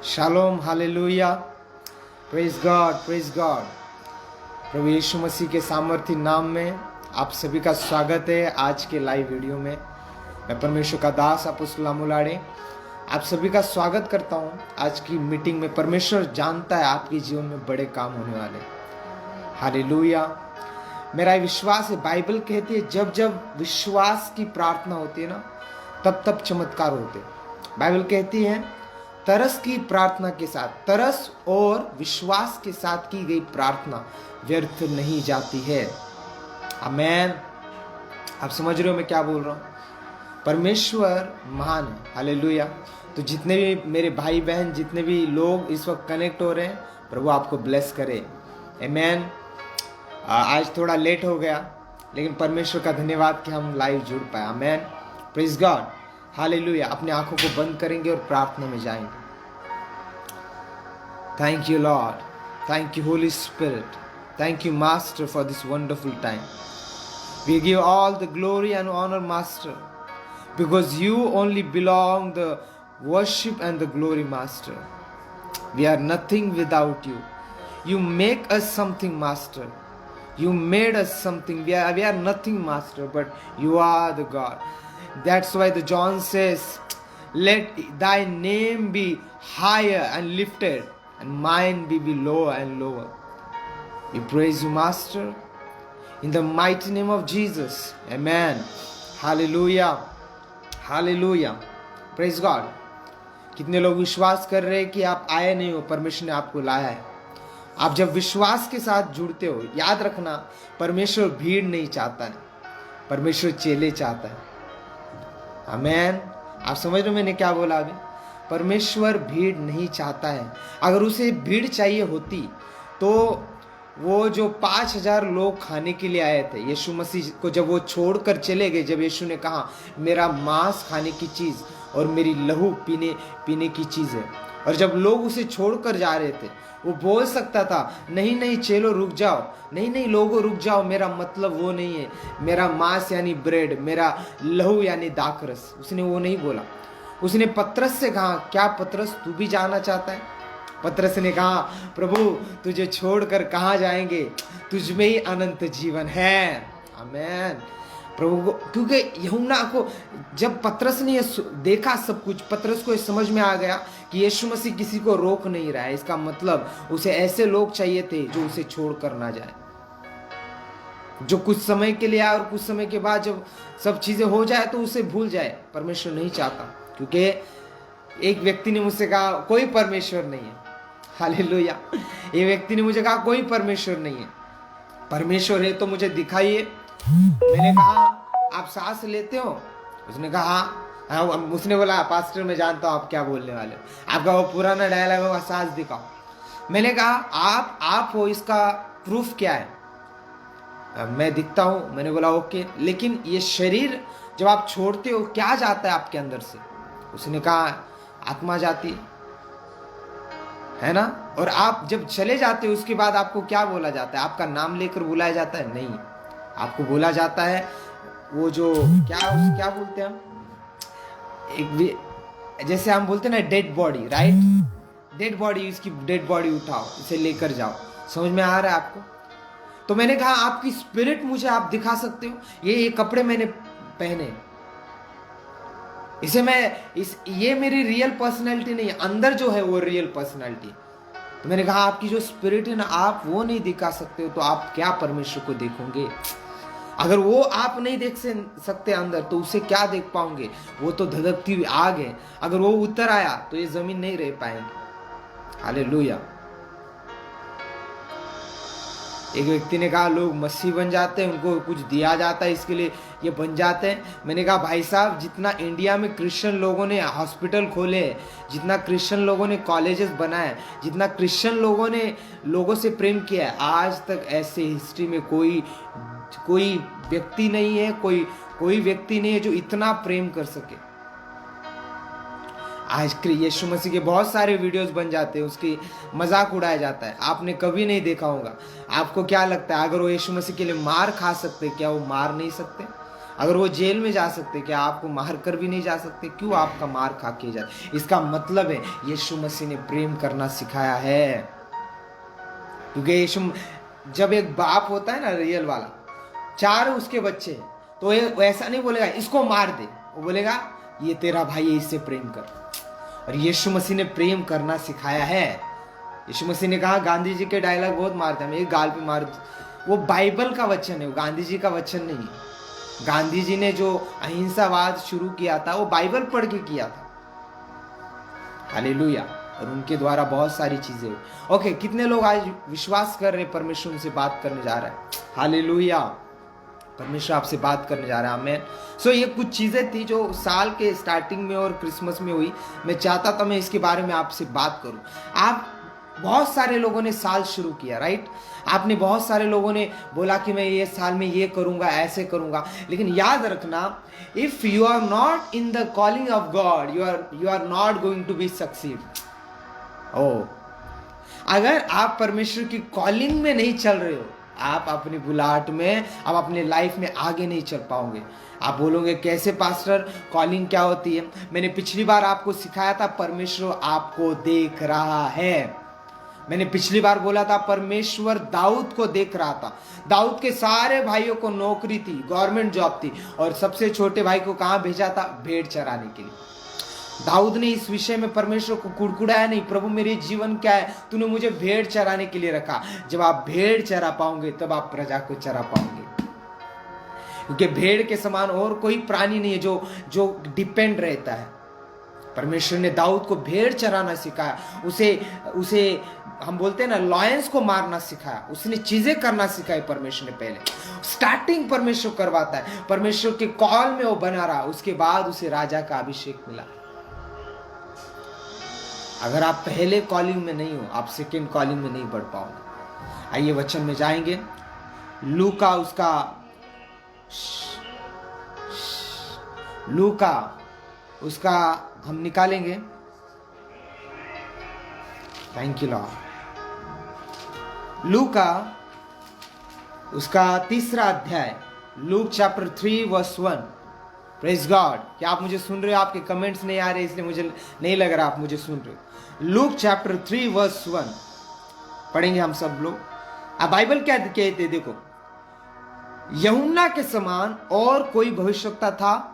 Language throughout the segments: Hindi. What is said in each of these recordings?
Shalom, hallelujah, praise God, praise God. प्रभु यीशु मसीह के सामर्थ्य नाम में आप सभी का स्वागत है आज के लाइव वीडियो में। मैं परमेश्वर का दास अपोस्तल मुलाड़े आप सभी का स्वागत करता हूं आज की मीटिंग में। परमेश्वर जानता है आपके जीवन में बड़े काम होने वाले। हालेलुया। मेरा विश्वास है, बाइबल कहती है जब जब विश्वास की प्रार्थना होती है ना तब तब चमत्कार होते। बाइबल कहती है तरस की प्रार्थना के साथ, तरस और विश्वास के साथ की गई प्रार्थना व्यर्थ नहीं जाती है। आमेन। आप समझ रहे हो मैं क्या बोल रहा हूं? परमेश्वर महान है। हालेलुया। तो जितने भी मेरे भाई बहन, जितने भी लोग इस वक्त कनेक्ट हो रहे हैं, प्रभु आपको ब्लेस करे। आमेन। आज थोड़ा लेट हो गया लेकिन परमेश्वर का धन्यवाद कि हम लाइव जुड़ पाए। आमेन। Praise God. हालेलुया। अपने आंखों को बंद करेंगे और प्रार्थना में जाएंगे। Thank you Lord, thank you Holy Spirit, thank you master for this wonderful time. We give all the glory and honour master because you only belong the worship and the glory master. We are nothing without you. You make us something, Master. You made us something. We are nothing, Master, but you are the God. That's why the John says, let thy name be higher and lifted, and mine be lower and lower. We praise you, Master, in the mighty name of Jesus. Amen. Hallelujah. Hallelujah. Praise God. कितने लोग विश्वास कर रहे हैं कि आप आए नहीं हो, परमेश्वर ने आपको लाया है। आप जब विश्वास के साथ जुड़ते हो, याद रखना परमेश्वर भीड़ नहीं चाहता है, परमेश्वर चेले चाहता है। आमेन। आप समझ रहे हो मैंने क्या बोला अभी? परमेश्वर भीड़ नहीं चाहता है। अगर उसे भीड़ चाहिए होती तो वो जो 5000 लोग खाने के लिए आए थे यीशु मसीह को, जब वो छोड़कर चले गए, जब यीशु ने कहा मेरा मांस खाने की चीज़ और मेरी लहू पीने की चीज़ है, और जब लोग उसे छोड़कर जा रहे थे वो बोल सकता था नहीं नहीं चलो रुक जाओ, नहीं नहीं लोगों रुक जाओ, मेरा मतलब वो नहीं है, मेरा मांस यानी ब्रेड, मेरा लहू यानी दाखरस। उसने वो नहीं बोला। उसने पतरस से कहा क्या पतरस तू भी जाना चाहता है? पतरस ने कहा प्रभु तुझे छोड़कर कहाँ जाएंगे, तुझ में ही अनंत जीवन है। आमेन। प्रभु को, क्योंकि यूहन्ना को जब पतरस ने देखा सब कुछ, पतरस को ये समझ में आ गया कि यीशु मसीह किसी को रोक नहीं रहा है। इसका मतलब उसे ऐसे लोग चाहिए थे जो उसे छोड़ कर ना जाए, जो कुछ समय के लिए आए और कुछ समय के बाद जब सब चीजें हो जाए तो उसे भूल जाए। परमेश्वर नहीं चाहता। क्योंकि एक व्यक्ति ने मुझसे कहा कोई परमेश्वर नहीं है। हालेलुया। एक व्यक्ति ने मुझे कहा कोई परमेश्वर नहीं है। परमेश्वर है तो मुझे दिखाइए। मैंने कहा आप सांस लेते हो? उसने कहा हाँ। उसने बोला पास्टर मैं जानता हूँ आप क्या बोलने वाले हो, आपका वो पुराना डायलॉग होगा सांस दिखाओ। मैंने कहा आप हो, इसका प्रूफ क्या है? मैं दिखता हूँ। मैंने बोला ओके, लेकिन ये शरीर जब आप छोड़ते हो क्या जाता है आपके अंदर से? उसने कहा आत्मा जाती है ना। और आप जब चले जाते हो उसके बाद आपको क्या बोला जाता है? आपका नाम लेकर बुलाया जाता है? नहीं, आपको बोला जाता है वो जो क्या बोलते हैं हम, एक जैसे हम बोलते हैं ना dead body, right? Dead body, इसकी डेड बॉडी उठाओ, इसे लेकर जाओ। समझ में आ रहा है आपको? तो मैंने कहा आपकी स्पिरिट मुझे आप दिखा सकते हो? ये कपड़े मैंने पहने, इसे ये मेरी रियल पर्सनैलिटी नहीं है, अंदर जो है वो रियल पर्सनैलिटी। तो मैंने कहा आपकी जो स्पिरिट है ना, आप वो नहीं दिखा सकते हो तो आप क्या परमेश्वर को देखोगे? अगर वो आप नहीं देख सकते अंदर तो उसे क्या देख पाओगे? वो तो धधकती हुई आग है। अगर वो उतर आया तो ये जमीन नहीं रह पाएंगे। हालेलुया। एक व्यक्ति ने कहा लोग मसीह बन जाते हैं, उनको कुछ दिया जाता है इसके लिए ये बन जाते हैं। मैंने कहा भाई साहब, जितना इंडिया में क्रिश्चियन लोगों ने हॉस्पिटल खोले हैं, जितना क्रिश्चियन लोगों ने कॉलेजेस बनाए, जितना क्रिश्चियन लोगों ने लोगों से प्रेम किया है, आज तक ऐसे हिस्ट्री में कोई व्यक्ति नहीं है, कोई व्यक्ति नहीं है जो इतना प्रेम कर सके। आज यीशु मसीह के बहुत सारे वीडियोस बन जाते हैं, उसकी मजाक उड़ाया जाता है। आपने कभी नहीं देखा होगा। आपको क्या लगता है अगर वो यीशु मसीह के लिए मार खा सकते, क्या वो मार नहीं सकते? अगर वो जेल में जा सकते, क्या आपको मार कर भी नहीं जा सकते? क्यों आपका मार खा के जाते? इसका मतलब है यीशु मसीह ने प्रेम करना सिखाया है। क्योंकि यीशु, जब एक बाप होता है ना रियल वाला, 4 उसके बच्चे, तो वो ऐसा नहीं बोलेगा इसको मार दे, वो बोलेगा ये तेरा भाई है, इससे प्रेम कर। और यीशु मसीह ने प्रेम करना सिखाया है। यीशु मसीह ने कहा, गांधी जी के डायलॉग बहुत मारते हैं, एक गाल पे मार, वो बाइबल का वचन है, वो गांधी जी का वचन नहीं है। गांधी जी ने जो अहिंसावाद शुरू किया था वो बाइबल पढ़ के किया था। हालेलुया। और उनके द्वारा बहुत सारी चीजें हुई। ओके, कितने लोग आज विश्वास कर रहे हैं परमेश्वर उनसे बात करने जा रहा है? हालेलुया, परमेश्वर आपसे बात करने जा रहा है। आमीन। सो ये कुछ चीजें थी जो साल के स्टार्टिंग में और क्रिसमस में हुई। मैं चाहता था मैं इसके बारे में आपसे बात करूं। आप बहुत सारे लोगों ने साल शुरू किया, राइट? आपने बहुत सारे लोगों ने बोला कि मैं ये साल में ये करूंगा, ऐसे करूंगा, लेकिन याद रखना, if you are not in the calling of God, you are not going to be succeed. अगर आप परमेश्वर की कॉलिंग में नहीं चल रहे हो, आप अपनी बुलाहट में, आप अपने लाइफ में आगे नहीं चल पाओगे। आप बोलोगे कैसे पास्टर, कॉलिंग क्या होती है? मैंने पिछली बार आपको सिखाया था, परमेश्वर आपको देख रहा है। मैंने पिछली बार बोला था परमेश्वर दाऊद को देख रहा था। दाऊद के सारे भाइयों को नौकरी थी, गवर्नमेंट जॉब थी, और सबसे छोटे भाई को कहां भेजा था? भेड़ चराने के लिए। दाऊद ने इस विषय में परमेश्वर को कुड़कुड़ाया नहीं, प्रभु मेरे जीवन क्या है, तूने मुझे भेड़ चराने के लिए रखा। जब आप भेड़ चरा पाओगे तब आप प्रजा को चरा पाओगे, क्योंकि भेड़ के समान और कोई प्राणी नहीं है जो डिपेंड रहता है। परमेश्वर ने दाऊद को भेड़ चराना सिखाया, उसे हम बोलते हैं ना, लॉयंस को मारना सिखाया, उसने चीजें करना सिखाई परमेश्वर ने। पहले स्टार्टिंग परमेश्वर करवाता है, परमेश्वर के कॉल में वो बना रहा, उसके बाद उसे राजा का अभिषेक मिला। अगर आप पहले कॉलिंग में नहीं हो, आप सेकेंड कॉलिंग में नहीं बढ़ पाओगे। आइए वचन में जाएंगे। लूका उसका हम निकालेंगे। Thank you Lord. लूका उसका 3रा अध्याय, Luke chapter 3 verse 1। Praise God. क्या आप मुझे सुन रहे हो? आपके कमेंट्स नहीं आ रहे, इसलिए मुझे नहीं लग रहा आप मुझे सुन रहे हो। लूक चैप्टर 3 वर्स 1 पढ़ेंगे हम सब लोग। अब बाइबल क्या कहते, देखो, यूहन्ना के समान और कोई भविष्यवक्ता था?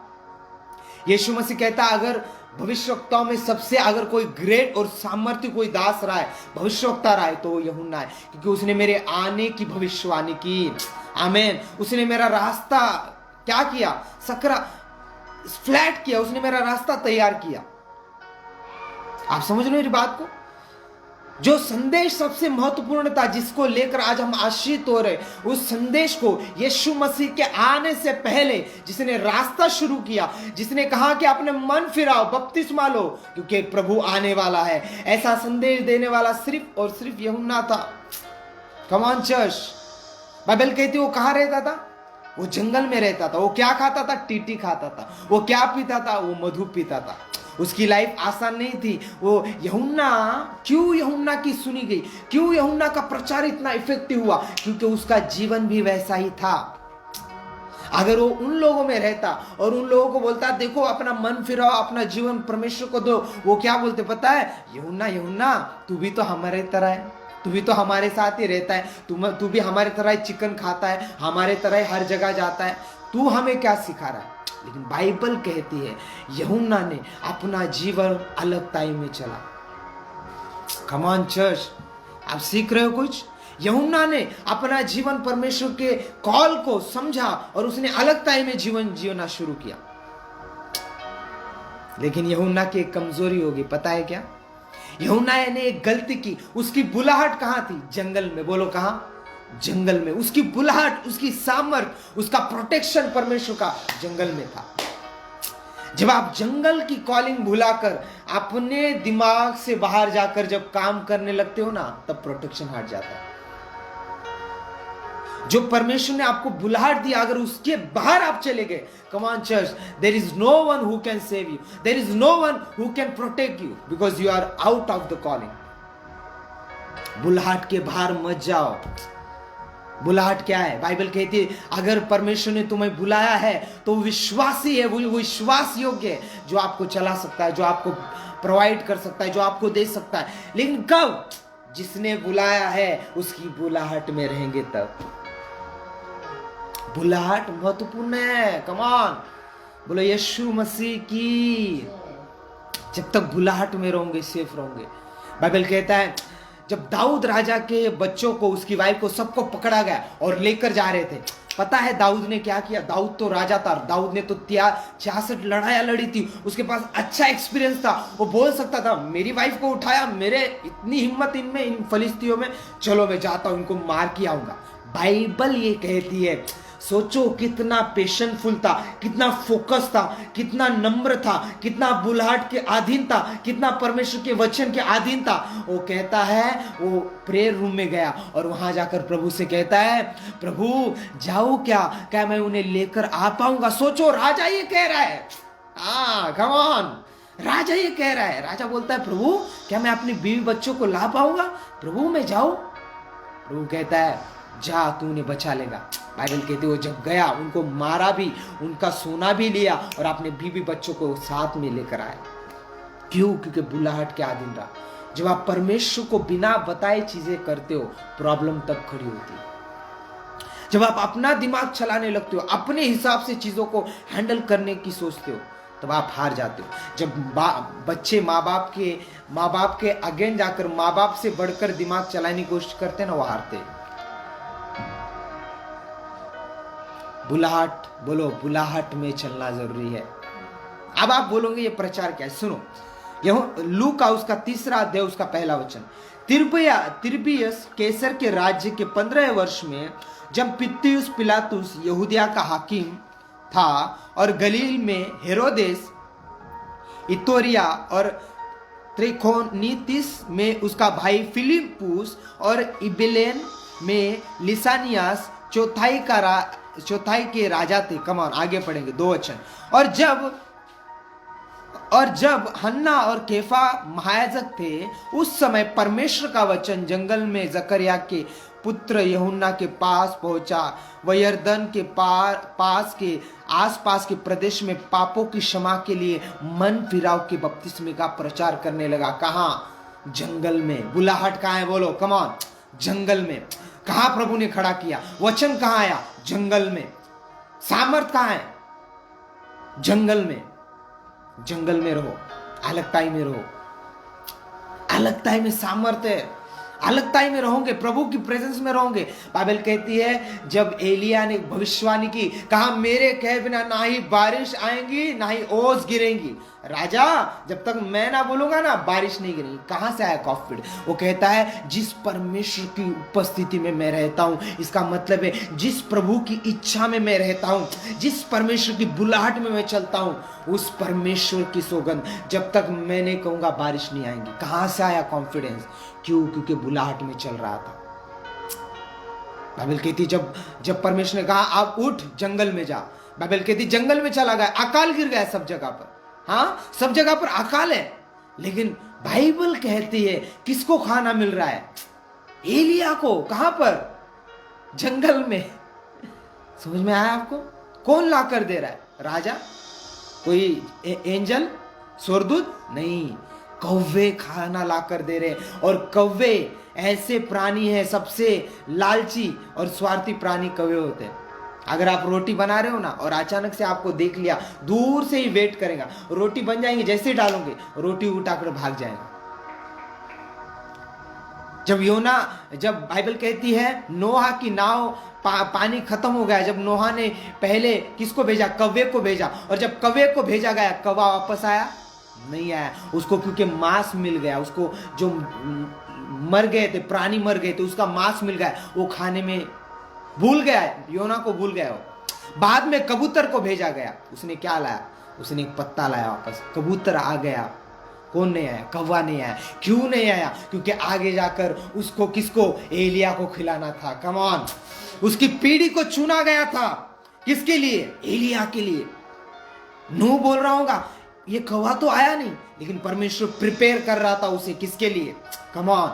यीशु मसीह कहता, अगर भविष्यवक्ताओं में सबसे अगर कोई ग्रेट और सामर्थ्य कोई दास रहा है, भविष्यवक्ता रहा है, तो वो यूहन्ना है, क्योंकि उसने मेरे आने की भविष्यवाणी की। आमीन। उसने मेरा रास्ता क्या किया? सकरा फ्लैट किया, उसने मेरा रास्ता तैयार किया। आप समझ रहे हो मेरी बात को? जो संदेश सबसे महत्वपूर्ण था, जिसको लेकर आज हम आशीष हो रहे, उस संदेश को यीशु मसीह के आने से पहले जिसने रास्ता शुरू किया, जिसने कहा कि अपने मन फिराओ, बपतिस्मा लो, क्योंकि प्रभु आने वाला है, ऐसा संदेश देने वाला सिर्फ और सिर्फ यूहन्ना था। कम ऑन चर्च। बाइबल कहती है वो कहाँ रहता था? वो जंगल में रहता था। वो क्या खाता था? टीटी खाता था। वो क्या पीता था? वो मधु पीता था। उसकी लाइफ आसान नहीं थी। वो क्यों यूहन्ना की सुनी गई? क्यों यूहन्ना का प्रचार इतना इफेक्टिव हुआ? क्योंकि उसका जीवन भी वैसा ही था। अगर वो उन लोगों में रहता और उन लोगों को बोलता, देखो अपना मन फिराओ, अपना जीवन परमेश्वर को दो, वो क्या बोलते पता है? यूहन्ना तू भी तो हमारे तरह है, तू भी तो हमारे साथ ही रहता है, तू भी हमारे तरह चिकन खाता है, हमारे तरह हर जगह जाता है, तू हमें क्या सिखा रहा है? लेकिन बाइबल कहती है यूहन्ना ने अपना जीवन अलगताई में चला। कम ऑन चर्च, आप सीख रहे हो कुछ? यूहन्ना ने अपना जीवन परमेश्वर के कॉल को समझा और उसने अलगताई में जीवन जीना शुरू किया। लेकिन यूहन्ना की एक कमजोरी होगी, पता है क्या? यूहन्ना ने एक गलती की। उसकी बुलाहट कहां थी? जंगल में। बोलो कहां? जंगल में। उसकी बुलाहट, उसकी सामर्थ, उसका प्रोटेक्शन परमेश्वर का जंगल में था। जब आप जंगल की कॉलिंग भुलाकर अपने दिमाग से बाहर जाकर जब काम करने लगते हो ना, तब प्रोटेक्शन हट जाता है। जो परमेश्वर ने आपको बुलाहट दी, अगर उसके बाहर आप चले गए, come on church, there is no one who can save you, there is no one who can protect you, because you are out of the calling. बुलाहट के बाहर मत जाओ। बुलाहट क्या है? बाइबल कहती है अगर परमेश्वर ने तुम्हें बुलाया है तो विश्वासी है, वो विश्वास योग्य है, जो आपको चला सकता है, जो आपको प्रोवाइड कर सकता है, जो आपको दे सकता है। लेकिन कब? जिसने बुलाया है उसकी बुलाहट में रहेंगे तब। बुलाहट महत्वपूर्ण है। कम ऑन, बोलो यीशु मसीह की। जब तक बुलाहट में रहोगे सेफ रहोगे। बाइबल कहता है जब दाऊद राजा के बच्चों को, उसकी वाइफ को, सबको पकड़ा गया और लेकर जा रहे थे, पता है दाऊद ने क्या किया? दाऊद तो राजा था, दाऊद ने तो 66 लड़ाइयां लड़ी थी, उसके पास अच्छा एक्सपीरियंस था। वो बोल सकता था मेरी वाइफ को उठाया, मेरे इतनी हिम्मत इनमें, इन फलिस्तियों में, चलो मैं जाता हूं, इनको मार के आऊंगा। बाइबल ये कहती है, सोचो कितना पेशेंटफुल था, कितना फोकस था, कितना नम्र था, कितना बुलाहट के अधीन था, कितना परमेश्वर के वचन के अधीन था। वो कहता है वो प्रेयर रूम में गया और वहां जाकर प्रभु से कहता है प्रभु जाओ क्या मैं उन्हें लेकर आ पाऊंगा? सोचो राजा ये कह रहा है, कम ऑन, राजा ये कह रहा है। राजा बोलता है प्रभु क्या मैं अपनी बीवी बच्चों को ला पाऊंगा? प्रभु मैं जाऊं? प्रभु कहता है जा तू उन्हें बचा लेगा। बाइबल कहती है वो जब गया, उनको मारा भी, उनका सोना भी लिया और अपने बीवी बच्चों को साथ में लेकर आया। क्यों? क्योंकि बुलाहट के अधीन रहा। जब आप परमेश्वर को बिना बताए चीजें करते हो, प्रॉब्लम तब खड़ी होती है। जब आप अपना दिमाग चलाने लगते हो, अपने हिसाब से चीजों को हैंडल करने की सोचते हो, तब आप हार जाते हो। जब बच्चे माँ बाप के अगेंस्ट जाकर माँ बाप से बढ़कर दिमाग चलाने की कोशिश करते हैं ना, वो हारते हैं। बुलाहट, बोलो बुलाहट में चलना जरूरी है। अब आप बोलोगे ये प्रचार क्या है? सुनो, यह लूका उसका 3 अध्याय उसका पहला वचन। तिर्बियस कैसर के राज्य के 15 वर्ष में जब पित्तियुस पिलातुस यहूदिया का हाकिम था और गलील में हेरोदेस, इतोरिया और त्रिखोनीतिस में उसका भाई फिलिपुस और इबिलेन में लिसानियास चौथाई के राजा थे। कमान आगे पढ़ेंगे 2 वचन। और जब हन्ना और केफा महायाजक थे, उस समय परमेश्वर का वचन जंगल में जकरिया के पुत्र यूहन्ना के पास पहुंचा। वह यरदन के पास के आसपास के प्रदेश में पापों की क्षमा के लिए मन फिराव के बपतिस्मे का प्रचार करने लगा। कहाँ? जंगल में। बुलाहट कहाँ है? बोलो कमान, जंगल में। कहाँ प्रभु ने खड़ा किया? वचन कहाँ आया? जंगल में। सामर्थ कहाँ है? जंगल में। जंगल में रहो, अलगताई में रहो। अलगताई में सामर्थ है। अलगताई में रहोगे, प्रभु की प्रेजेंस में रहोगे। बाइबल कहती है जब एलिया ने भविष्यवाणी की, कहा मेरे कहे बिना ना ही बारिश आएंगी ना ही ओस गिरेंगी। राजा जब तक मैं ना बोलूंगा ना, बारिश नहीं गिरेगी। कहां से आया कॉन्फिडेंस? वो कहता है जिस परमेश्वर की उपस्थिति में मैं रहता हूं, इसका मतलब है जिस प्रभु की इच्छा में मैं रहता हूं, जिस परमेश्वर की बुलाहट में मैं चलता हूं, उस परमेश्वर की सौगंध जब तक मैं नहीं कहूंगा बारिश नहीं आएंगी। कहां से आया कॉन्फिडेंस? क्यों? क्योंकि बुलाहट में चल रहा था। बाइबल कहती जब परमेश्वर ने कहा आप उठ जंगल में जा, बाइबल कहती जंगल में चला गया, अकाल गिर गया सब जगह पर। हाँ, सब जगह पर अकाल है, लेकिन बाइबल कहती है किसको खाना मिल रहा है? एलिया को। कहां पर? जंगल में। समझ में आया आपको? कौन ला कर दे रहा है? राजा? कोई एंजल, स्वर्गदूत? नहीं, कौवे खाना लाकर दे रहे। और कौवे ऐसे प्राणी है, सबसे लालची और स्वार्थी प्राणी कौवे होते हैं। अगर आप रोटी बना रहे हो ना और अचानक से आपको देख लिया, दूर से ही वेट करेगा, रोटी बन जाएंगे, जैसे ही डालोगे रोटी उठाकर भाग जाएगा। जब बाइबल कहती है नोहा की नाव पानी खत्म हो गया, जब नोहा ने पहले किसको भेजा? कौवे को भेजा। और जब कौवे को भेजा गया, कौवा वापस आया? नहीं आया। उसको क्योंकि मांस मिल गया, उसको जो मर गए थे, प्राणी मर गए थे, उसका मांस मिल गया, वो खाने में भूल गया, योना को भूल गया। बाद में कबूतर को भेजा गया, उसने क्या लाया? उसने एक पत्ता लाया वापस। कबूतर आ गया, कौन नहीं आया? कौवा नहीं आया। क्यों नहीं आया? क्योंकि आगे जाकर उसको किसको? एलिया को खिलाना था। कम ऑन, उसकी पीढ़ी को चुना गया था। किसके लिए? एलिया के लिए। नूह बोल रहा होगा ये कौवा तो आया नहीं, लेकिन परमेश्वर प्रिपेयर कर रहा था उसे। किसके लिए? कम ऑन,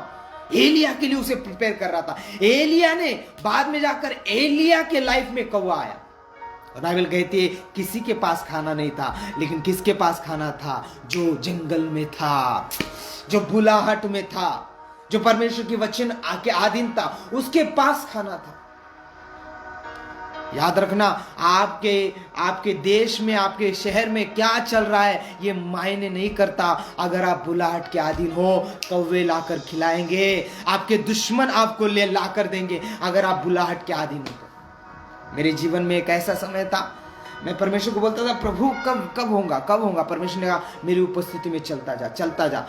एलिया के लिए उसे प्रिपेयर कर रहा था। एलिया ने बाद में जाकर एलिया के लाइफ में कौवा आया। और बाइबल कहती है किसी के पास खाना नहीं था, लेकिन किसके पास खाना था? जो जंगल में था, जो बुलाहट में था, जो परमेश्वर के वचन के अधीन था, उसके पास खाना था। याद रखना, आपके देश में, आपके शहर में क्या चल रहा है ये मायने नहीं करता। अगर आप बुलाहट के अधीन हो, कौवे लाकर खिलाएंगे। आपके दुश्मन आपको ले लाकर देंगे अगर आप बुलाहट के अधीन हो। मेरे जीवन में एक ऐसा समय था, मैं परमेश्वर को बोलता था प्रभु कब होगा। परमेश्वर ने कहा मेरी उपस्थिति में चलता जा।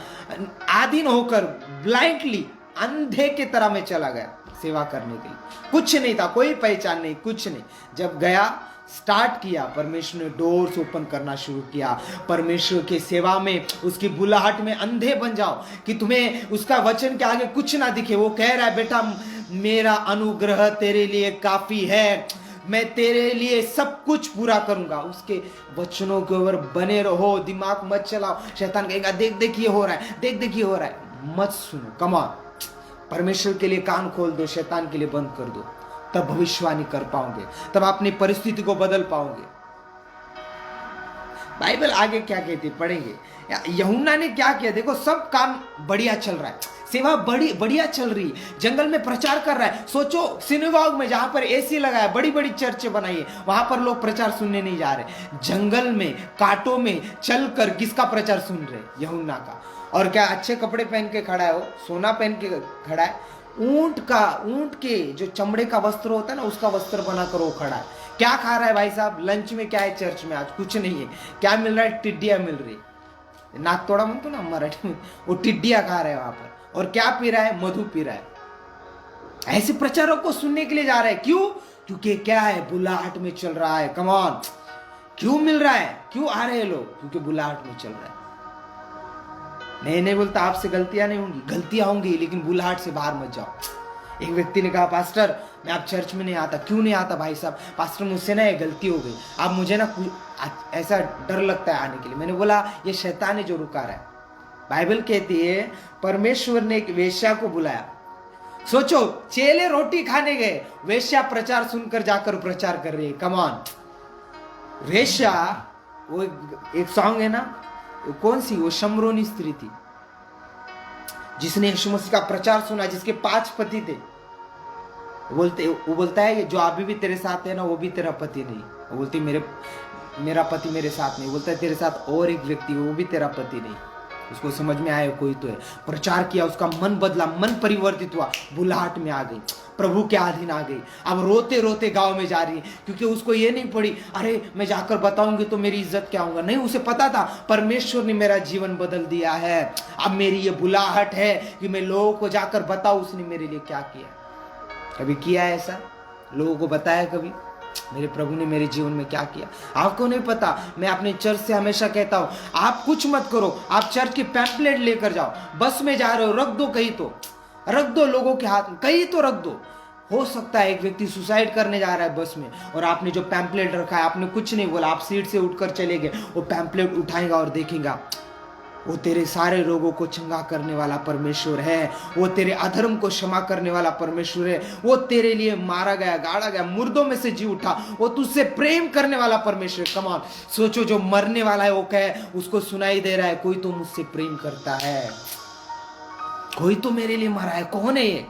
अधीन होकर ब्लाइंडली अंधे की तरह मैं चला गया सेवा करने के लिए। कुछ नहीं था, कोई पहचान नहीं, कुछ नहीं। जब गया, स्टार्ट किया, परमेश्वर ने डोर्स ओपन करना शुरू किया। परमेश्वर की सेवा में, उसकी बुलाहट में अंधे बन जाओ कि तुम्हें उसका वचन के आगे कुछ ना दिखे। वो कह रहा है बेटा मेरा अनुग्रह तेरे लिए काफी है, मैं तेरे लिए सब कुछ पूरा करूंगा। उसके वचनों के ऊपर बने रहो, दिमाग मत चलाओ। शैतान कहेगा देख ये हो रहा है, देख ये हो रहा है, मत सुनो। कम ऑन, परमेश्वर के लिए कान खोल दो, शैतान के लिए बंद कर दो। तब भविष्यवाणी कर पाओगे, तब अपनी परिस्थिति को बदल पाओगे। बाइबल आगे क्या कहती पढ़ेंगे। यूहन्ना ने क्या किया देखो, सब काम बढ़िया चल रहा है, सेवा बढ़िया चल रही है, जंगल में प्रचार कर रहा है। सोचो सिनेगॉग में जहां पर एसी लगा है, बड़ी बड़ी चर्च बनाई है, वहां पर लोग प्रचार सुनने नहीं जा रहे। जंगल में, कांटों में चलकर किसका प्रचार सुन रहे? यूहन्ना का। और क्या अच्छे कपड़े पहन के खड़ा है, वो सोना पहन के खड़ा है। ऊंट के जो चमड़े का वस्त्र होता है ना, उसका वस्त्र बनाकर वो खड़ा है। क्या खा रहा है भाई साहब? लंच में क्या है चर्च में? आज कुछ नहीं है। क्या मिल रहा है? टिड्डियां मिल रही, नाक तोड़ा मन तो ना मराठी में, वो टिड्डियां खा रहे हैं वहां पर। और क्या पी रहा है? मधु पी रहा है। ऐसे प्रचारों को सुनने के लिए जा रहे हैं। क्यों? क्योंकि क्या है, बुलाहट में चल रहा है। कम ऑन, क्यों मिल रहा है, क्यों आ रहे हैं लोग? क्योंकि बुलाहट में चल रहा है। नहीं बोलता आपसे गलतियां नहीं होंगी, गलतियां होंगी, लेकिन बुलाहट से बाहर मत जाओ। एक व्यक्ति ने कहा पास्टर मैं आप चर्च में नहीं आता। क्यों नहीं आता भाई साहब? पास्टर मुझसे ना ये गलती हो गई, अब मुझे ना ऐसा डर लगता है आने के लिए। मैंने बोला ये शैतान है जो रुका रहा है। बाइबल कहती है परमेश्वर ने एक वेश्या को बुलाया। सोचो, चेले रोटी खाने गए, वेश्या प्रचार सुनकर जाकर प्रचार कर रही है। कम ऑन, वेश्या, वो एक सॉन्ग है ना, कौन सी? वो शमरोनी स्त्री थी जिसने यीशु मसीह का प्रचार सुना, जिसके 5 पति थे। वो बोलता है जो अभी भी तेरे साथ है ना, वो भी तेरा पति नहीं। वो बोलती मेरा पति मेरे साथ नहीं। बोलता है तेरे साथ और एक व्यक्ति है, वो भी तेरा पति नहीं। उसको समझ में आया कोई तो है। प्रचार किया, उसका मन बदला, मन परिवर्तित हुआ, बुलाहट में आ गई, प्रभु के अधीन आ गई। अब रोते रोते गांव में जा रही है, क्योंकि उसको ये नहीं पड़ी अरे मैं जाकर बताऊंगी तो मेरी इज्जत क्या होगा। नहीं, उसे पता था परमेश्वर ने मेरा जीवन बदल दिया है। अब मेरी ये बुलाहट है कि मैं लोगों को जाकर बताऊं उसने मेरे लिए क्या किया। कभी किया है ऐसा? लोगों को बताया कभी मेरे प्रभु ने मेरे जीवन में क्या किया? आपको नहीं पता। मैं अपने चर्च से हमेशा कहता हूं आप कुछ मत करो, आप चर्च की पैम्पलेट लेकर जाओ। बस में जा रहे हो, रख दो, कहीं तो रख दो, लोगों के हाथ में कहीं तो रख दो। हो सकता है एक व्यक्ति सुसाइड करने जा रहा है बस में, और आपने जो पैम्पलेट रखा है, आपने कुछ नहीं बोला, आप सीट से उठकर चले गए, वो पैम्पलेट उठाएगा और देखेगा वो तेरे सारे रोगों को चंगा करने वाला परमेश्वर है। वो तेरे अधर्म को क्षमा करने वाला परमेश्वर है। वो तेरे लिए मारा गया, गाड़ा गया, मुर्दों में से जी उठा, वो तुझसे प्रेम करने वाला परमेश्वर। कम ऑन, सोचो जो मरने वाला है वो कहे, उसको सुनाई दे रहा है कोई तो मुझसे प्रेम करता है, कोई तो मेरे लिए मरा है। कौन है ये?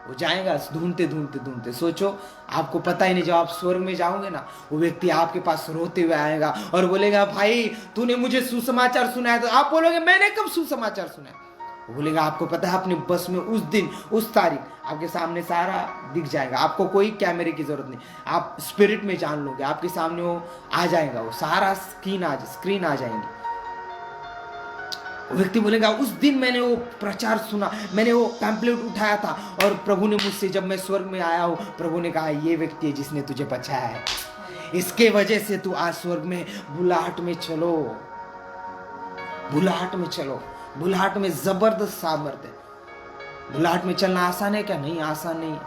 वो जाएगा ढूंढते ढूंढते ढूंढते। सोचो, आपको पता ही नहीं, जब आप स्वर्ग में जाओगे ना, वो व्यक्ति आपके पास रोते हुए आएगा और बोलेगा भाई तूने मुझे सुसमाचार सुनाया। तो आप बोलोगे मैंने कब सुसमाचार सुनाया? वो बोलेगा आपको पता है अपने बस में उस दिन उस तारीख आपके सामने सारा दिख जाएगा। आपको कोई कैमरे की जरूरत नहीं, आप स्पिरिट में जान लोगे, आपके सामने वो आ जाएगा, वो सारा स्क्रीन आ जाएंगी। व्यक्ति बोलेगा उस दिन मैंने वो प्रचार सुना, मैंने वो पैम्पलेट उठाया था, और प्रभु ने मुझसे, जब मैं स्वर्ग में आया हूं, प्रभु ने कहा ये व्यक्ति है जिसने तुझे बचाया है, इसके वजह से तू आज स्वर्ग में। बुलाहट में चलो, बुलाहट में चलो। बुलाहट में जबरदस्त सामर्थ्य है। बुलाहट में चलना आसान है क्या? नहीं, आसान नहीं है।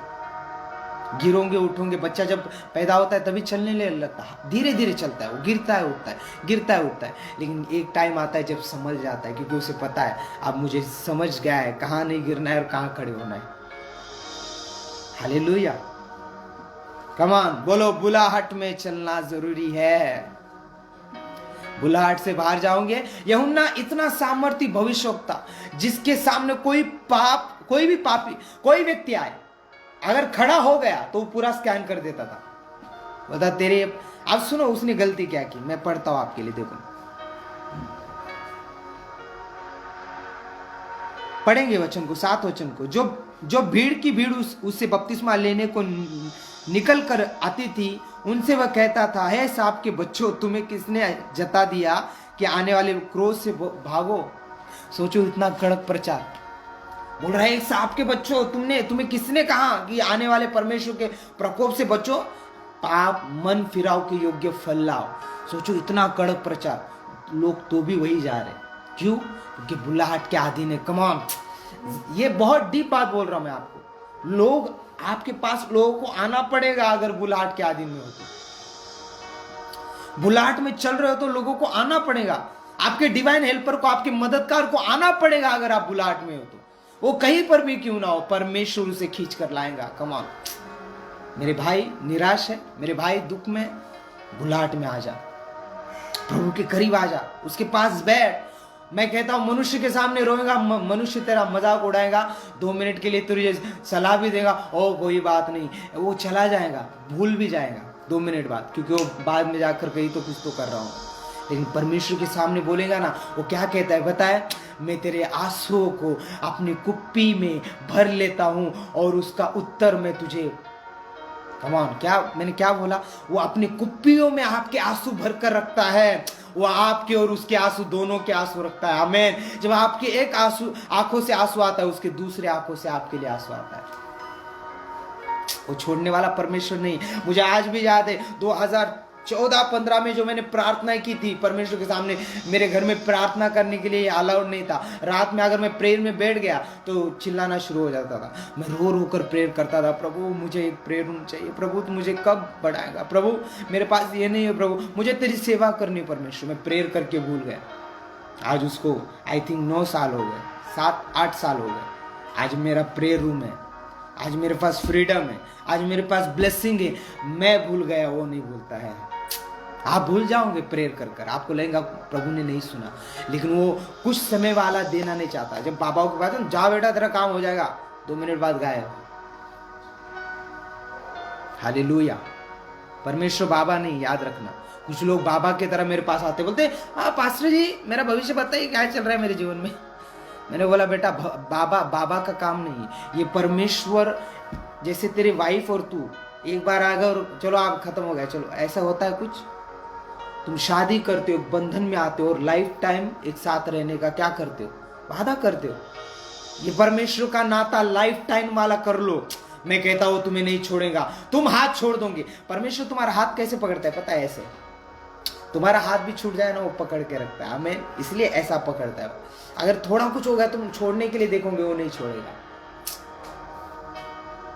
गिरोगे उठोगे। बच्चा जब पैदा होता है तभी चलने लगता है, धीरे धीरे चलता है, वो गिरता है उठता है, गिरता है उठता है, लेकिन एक टाइम आता है जब समझ जाता है, क्योंकि उसे पता है अब मुझे समझ गया है कहाँ नहीं गिरना है और कहाँ खड़े होना है। हालेलुया, कम ऑन, बोलो बुलाहट में चलना जरूरी है। बुलाहट से बाहर जाओगे। यूहन्ना इतना सामर्थी भविष्यवक्ता, जिसके सामने कोई भी पापी, कोई व्यक्ति आए, अगर खड़ा हो गया तो वो पूरा स्कैन कर देता था। बता तेरे, अब सुनो उसने गलती क्या की, मैं पढ़ता हूं आपके लिए, देखो पढ़ेंगे वचन को, 7 वचन को। जो भीड़ की भीड़ उससे बपतिस्मा लेने को निकल कर आती थी, उनसे वह कहता था, हे सांप के बच्चों, तुम्हें किसने जता दिया कि आने वाले क्रोध से भागो। सोचो इतना कड़क प्रचार, बोल रहा है सांप के बच्चों, तुम्हें किसने कहा कि आने वाले परमेश्वर के प्रकोप से बचो, पाप मन फिराव के योग्य फल लाओ। सोचो इतना कड़क प्रचार, लोग तो भी वही जा रहे। क्यों? क्योंकि बुलाहट के अधीन है। कम ऑन, ये बहुत डीप बात बोल रहा हूं मैं आपको। लोग आपके पास, लोगों को आना पड़ेगा अगर बुलाहट के अधीन में हो तो। बुलाहट में चल रहे हो तो लोगों को आना पड़ेगा, आपके डिवाइन हेल्पर को, आपके मददगार को आना पड़ेगा। अगर आप बुलाहट में हो तो वो कहीं पर भी क्यों ना हो, परमेश्वर उसे खींच कर लाएगा। कम ऑन मेरे भाई, निराश है मेरे भाई, दुख में, बुलाहट में आ जा, प्रभु के करीब आ जा, उसके पास बैठ। मैं कहता हूं मनुष्य के सामने रोएगा, मनुष्य तेरा मजाक उड़ाएगा, 2 मिनट के लिए तुझे सलाह भी देगा, ओ कोई बात नहीं, वो चला जाएगा, भूल भी जाएगा 2 मिनट बाद, क्योंकि वो बाद में जाकर कहीं तो कुछ तो कर रहा हूं। लेकिन परमेश्वर के सामने बोलेगा ना, वो क्या कहता है बताए, मैं तेरे आंसुओं को अपनी कुप्पी में भर लेता हूं और उसका उत्तर मैं तुझे, कमान, क्या मैंने क्या बोला, वो अपनी कुप्पियों में आपके आंसू भर कर रखता है। वो आपके और उसके आंसू, दोनों के आंसू रखता है। आमीन। जब आपके एक आंसू आंखों से आंसू आता है, उसके दूसरे आंखों से आपके लिए आंसू आता है। वो छोड़ने वाला परमेश्वर नहीं। मुझे आज भी याद है 2014-15 में जो मैंने प्रार्थना की थी परमेश्वर के सामने, मेरे घर में प्रार्थना करने के लिए अलाउड नहीं था। रात में अगर मैं प्रेयर में बैठ गया तो चिल्लाना शुरू हो जाता था। मैं रो रो कर प्रेयर करता था, प्रभु मुझे एक प्रेयर रूम चाहिए, प्रभु तू मुझे कब बढ़ाएगा, प्रभु मेरे पास ये नहीं है, प्रभु मुझे तेरी सेवा करनी है। परमेश्वर मैं प्रेयर करके भूल गया। आज उसको आई थिंक 9 साल हो गए, 7-8 साल हो गए। आज मेरा प्रेयर रूम है, आज मेरे पास फ्रीडम है, आज मेरे पास ब्लेसिंग है। मैं भूल गया, वो नहीं भूलता है। आप भूल जाओगे प्रेयर कर कर, आपको लगेगा प्रभु ने नहीं सुना, लेकिन वो कुछ समय वाला देना नहीं चाहता। जब बाबा को कहते हैं जा बेटा तेरा काम हो जाएगा, 2 मिनट बाद गायब। हालेलुया। परमेश्वर बाबा नहीं, याद रखना। कुछ लोग बाबा की तरह मेरे पास आते, बोलते हाँ पास्टर जी मेरा भविष्य बताइए क्या चल रहा है मेरे जीवन में। मैंने बोला बेटा बाबा का काम नहीं, ये परमेश्वर, जैसे तेरी वाइफ और तू एक बार आ गए और चलो आप खत्म हो गया, चलो ऐसा होता है कुछ। तुम शादी करते हो, बंधन में आते हो और लाइफ टाइम एक साथ रहने का क्या करते हो, वादा करते हो। ये परमेश्वर का नाता लाइफ टाइम वाला कर लो। मैं कहता हूं तुम्हें नहीं छोड़ेगा, तुम हाथ छोड़ दोगे, परमेश्वर तुम्हारा हाथ कैसे पकड़ता है पता है, ऐसे तुम्हारा हाथ भी छूट जाए ना वो पकड़ के रखता है। हमें इसलिए ऐसा पकड़ता है। अगर थोड़ा कुछ हो गया तुम छोड़ने के लिए देखोगे, वो नहीं छोड़ेगा।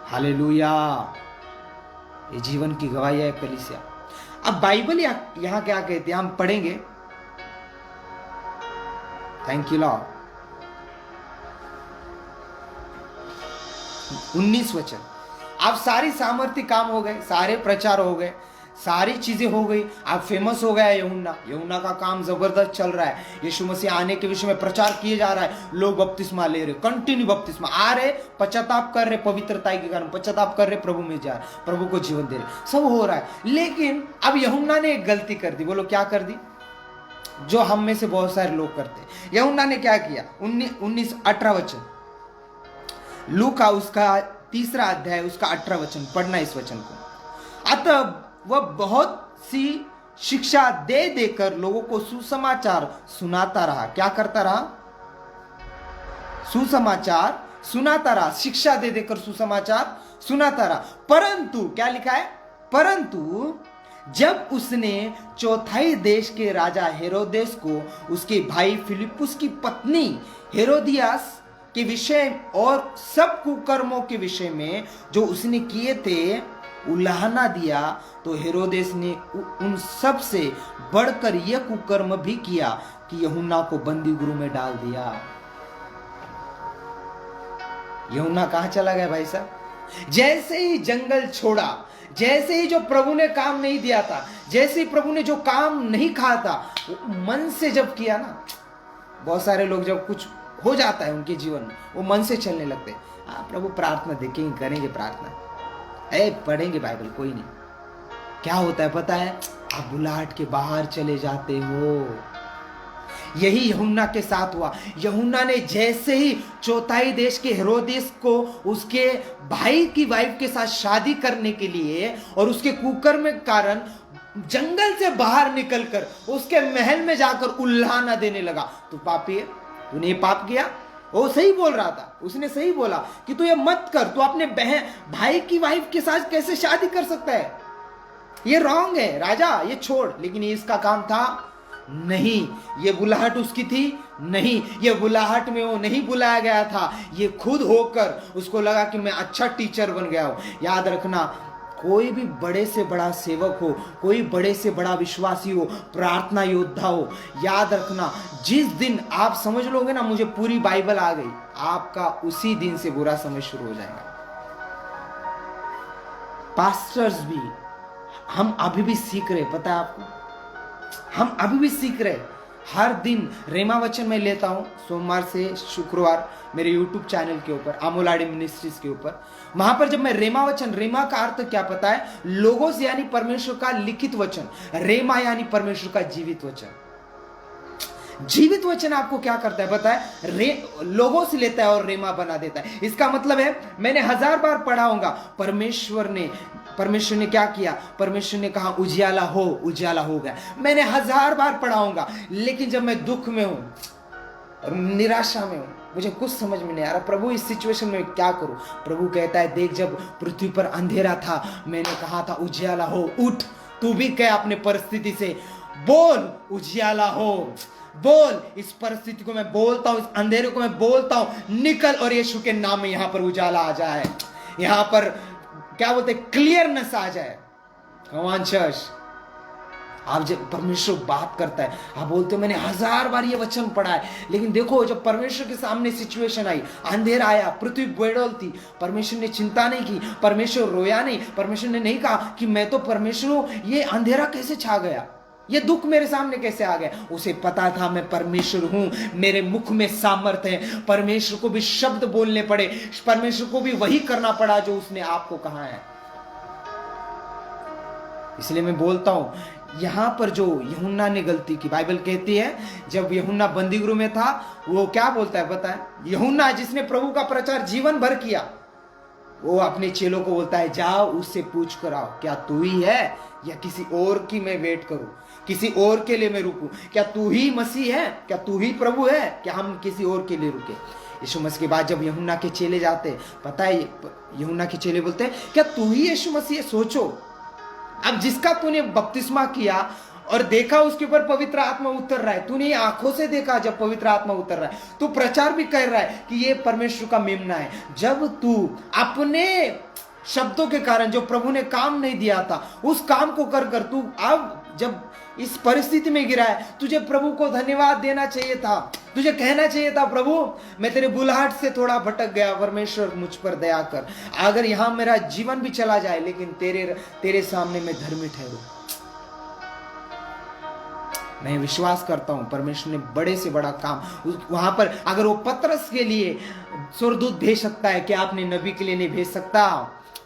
हालेलुया। ये जीवन की गवाही है कलीसिया। अब बाइबल यहां क्या कहती है हम पढ़ेंगे। Thank you Lord. 19 वचन। अब सारी सामर्थ्य काम हो गए, सारे प्रचार हो गए, सारी चीजें हो गई, आप फेमस हो गया। यूहन्ना का काम जबरदस्त चल रहा है। यीशु मसीह आने के विषय में प्रचार किए जा रहा है, लोग बपतिस्मा ले रहे, कंटिन्यू बपतिस्मा आ रहे, पश्चाताप कर रहे, पवित्रता के कारण पश्चाताप कर रहे, प्रभु में जा रहे, प्रभु को जीवन दे रहे, सब हो रहा है। लेकिन अब यूहन्ना ने एक गलती कर दी। बोलो क्या कर दी? जो हम में से बहुत सारे लोग करते हैं। यूहन्ना ने क्या किया? 19-18 वचन, लूका उसका 3 अध्याय उसका 18 वचन पढ़ना इस वचन को। अतः वह बहुत सी शिक्षा दे देकर लोगों को सुसमाचार सुनाता रहा। क्या करता रहा? सुसमाचार सुनाता रहा, शिक्षा दे देकर सुसमाचार सुनाता रहा। परंतु क्या लिखा है? परंतु जब उसने चौथाई देश के राजा हेरोदेस को उसके भाई फिलिपुस की पत्नी हेरोदियास के विषय और सब कुकर्मों के विषय में जो उसने किए थे उलाहना दिया, तो हेरोदेस ने उन सब से बढ़कर यह कुकर्म भी किया कि यूहन्ना को बंदी गृह में डाल दिया। यूहन्ना कहां चला गया भाई साहब? जैसे ही जंगल छोड़ा, जैसे ही जो प्रभु ने काम नहीं दिया था, जैसे ही प्रभु ने जो काम नहीं कहा था, मन से जब किया ना, बहुत सारे लोग जब कुछ हो जाता है उनके जीवन में, वो मन से चलने लगते हैं। प्रभु प्रार्थना देखेंगे, करेंगे प्रार्थना, पढ़ेंगे बाइबल, कोई नहीं। क्या होता है पता है? आप बुलाहट के बाहर चले जाते हो। यही यूहन्ना के साथ हुआ। यूहन्ना ने जैसे ही चौथाई देश के हेरोदेस को उसके भाई की वाइफ के साथ शादी करने के लिए और उसके कुकर्म के कारण जंगल से बाहर निकलकर उसके महल में जाकर उल्लाहना देने लगा, तू पापी है, तूने ये पाप किया। वो सही बोल रहा था, उसने सही बोला कि तू ये मत कर, तू अपने बहन भाई की वाइफ के साथ कैसे शादी कर सकता है, ये रॉन्ग है राजा, ये छोड़। लेकिन ये इसका काम था नहीं, ये बुलाहट उसकी थी नहीं, ये बुलाहट में वो नहीं बुलाया गया था, ये खुद होकर उसको लगा कि मैं अच्छा टीचर बन गया हूं। याद रखना, कोई भी बड़े से बड़ा सेवक हो, कोई बड़े से बड़ा विश्वासी हो, प्रार्थना योद्धा हो, याद रखना जिस दिन आप समझ लोगे ना मुझे पूरी बाइबल आ गई, आपका उसी दिन से बुरा समय शुरू हो जाएगा। पास्टर्स भी, हम अभी भी सीख रहे, पता है आपको, हम अभी भी सीख रहे। हर दिन रेमा वचन में लेता हूं, सोमवार से शुक्रवार मेरे YouTube चैनल के ऊपर, आमोलाडी मिनिस्ट्रीज के ऊपर। वहां पर जब मैं रेमा वचन, रेमा का अर्थ क्या पता है? लोगोस यानी परमेश्वर का लिखित वचन, रेमा यानी परमेश्वर का जीवित वचन। जीवित वचन आपको क्या करता है पता है? लोगों से लेता है और रेमा बना देता है। इसका मतलब है मैंने 1000 बार पढ़ा होगा, परमेश्वर ने क्या किया? परमेश्वर ने कहा उजियाला हो, उजियाला हो गया। मैंने 1000 बार पढ़ा होगा, लेकिन जब मैं दुख में हूं और निराशा में हूं, मुझे कुछ समझ में नहीं आ रहा, प्रभु इस सिचुएशन में क्या करूं? प्रभु कहता है देख, जब पृथ्वी पर अंधेरा था मैंने कहा था उजियाला हो, उठ, तू भी कह अपने परिस्थिति से, बोल उजियाला हो, बोल, इस परिस्थिति को मैं बोलता हूं, इस अंधेरे को मैं बोलता हूं, निकल और यीशु के नाम में यहां पर उजाला आ जाए, यहां पर क्या बोलते क्लियरनेस आ जाए। कमान चर्च, आप जब परमेश्वर बात करता है, आप बोलते हो मैंने 1000 बार ये वचन पढ़ा है, लेकिन देखो जब परमेश्वर के सामने सिचुएशन आई, अंधेरा आया, पृथ्वी बेडौल थी, परमेश्वर ने चिंता नहीं की, परमेश्वर रोया नहीं, परमेश्वर ने नहीं कहा कि मैं तो परमेश्वर हूं, ये अंधेरा कैसे छा गया, ये दुख मेरे सामने कैसे आ गया। उसे पता था मैं परमेश्वर हूं, मेरे मुख में सामर्थ है, परमेश्वर को भी शब्द बोलने पड़े, परमेश्वर को भी वही करना पड़ा जो उसने आपको कहा है। इसलिए मैं बोलता हूं, यहां पर जो यूहन्ना ने गलती की, बाइबल कहती है जब यूहन्ना बंदी गृह में था, वो क्या बोलता है पता है? यूहन्ना जिसने प्रभु का प्रचार जीवन भर किया, वो अपने चेलों को बोलता है जाओ उससे पूछ कर आओ, क्या तू ही है या किसी और की मैं वेट करूं, किसी और के लिए मैं रुकूं, क्या तू ही मसीह है, क्या तू ही प्रभु है, क्या हम किसी और के लिए रुके? यीशु मसीह के बाद जब यूहन्ना के चेले जाते, पता है यूहन्ना के चेले बोलते हैं क्या तू ही यीशु मसीह है? सोचो, अब जिसका तूने बपतिस्मा किया और देखा उसके ऊपर पवित्र आत्मा उतर रहा है, तूने आंखों से देखा जब पवित्र आत्मा उतर रहा है, तू प्रचार भी कर रहा है कि ये परमेश्वर का मेमना है। जब तू अपने शब्दों के कारण जो प्रभु ने काम नहीं दिया था उस काम को कर कर तू अब जब इस परिस्थिति में गिरा है, तुझे प्रभु को धन्यवाद देना चाहिए था, तुझे कहना चाहिए था प्रभु मैं तेरे बुलाहट से थोड़ा भटक गया, परमेश्वर मुझ पर दया कर, अगर यहां मेरा जीवन भी चला जाए लेकिन तेरे सामने मैं धर्मी ठहरूं। मैं विश्वास करता हूं परमेश्वर ने बड़े से बड़ा काम वहां पर, अगर वो पतरस के लिए स्वर्गदूत भेज सकता है, क्या अपने नबी के लिए नहीं भेज सकता?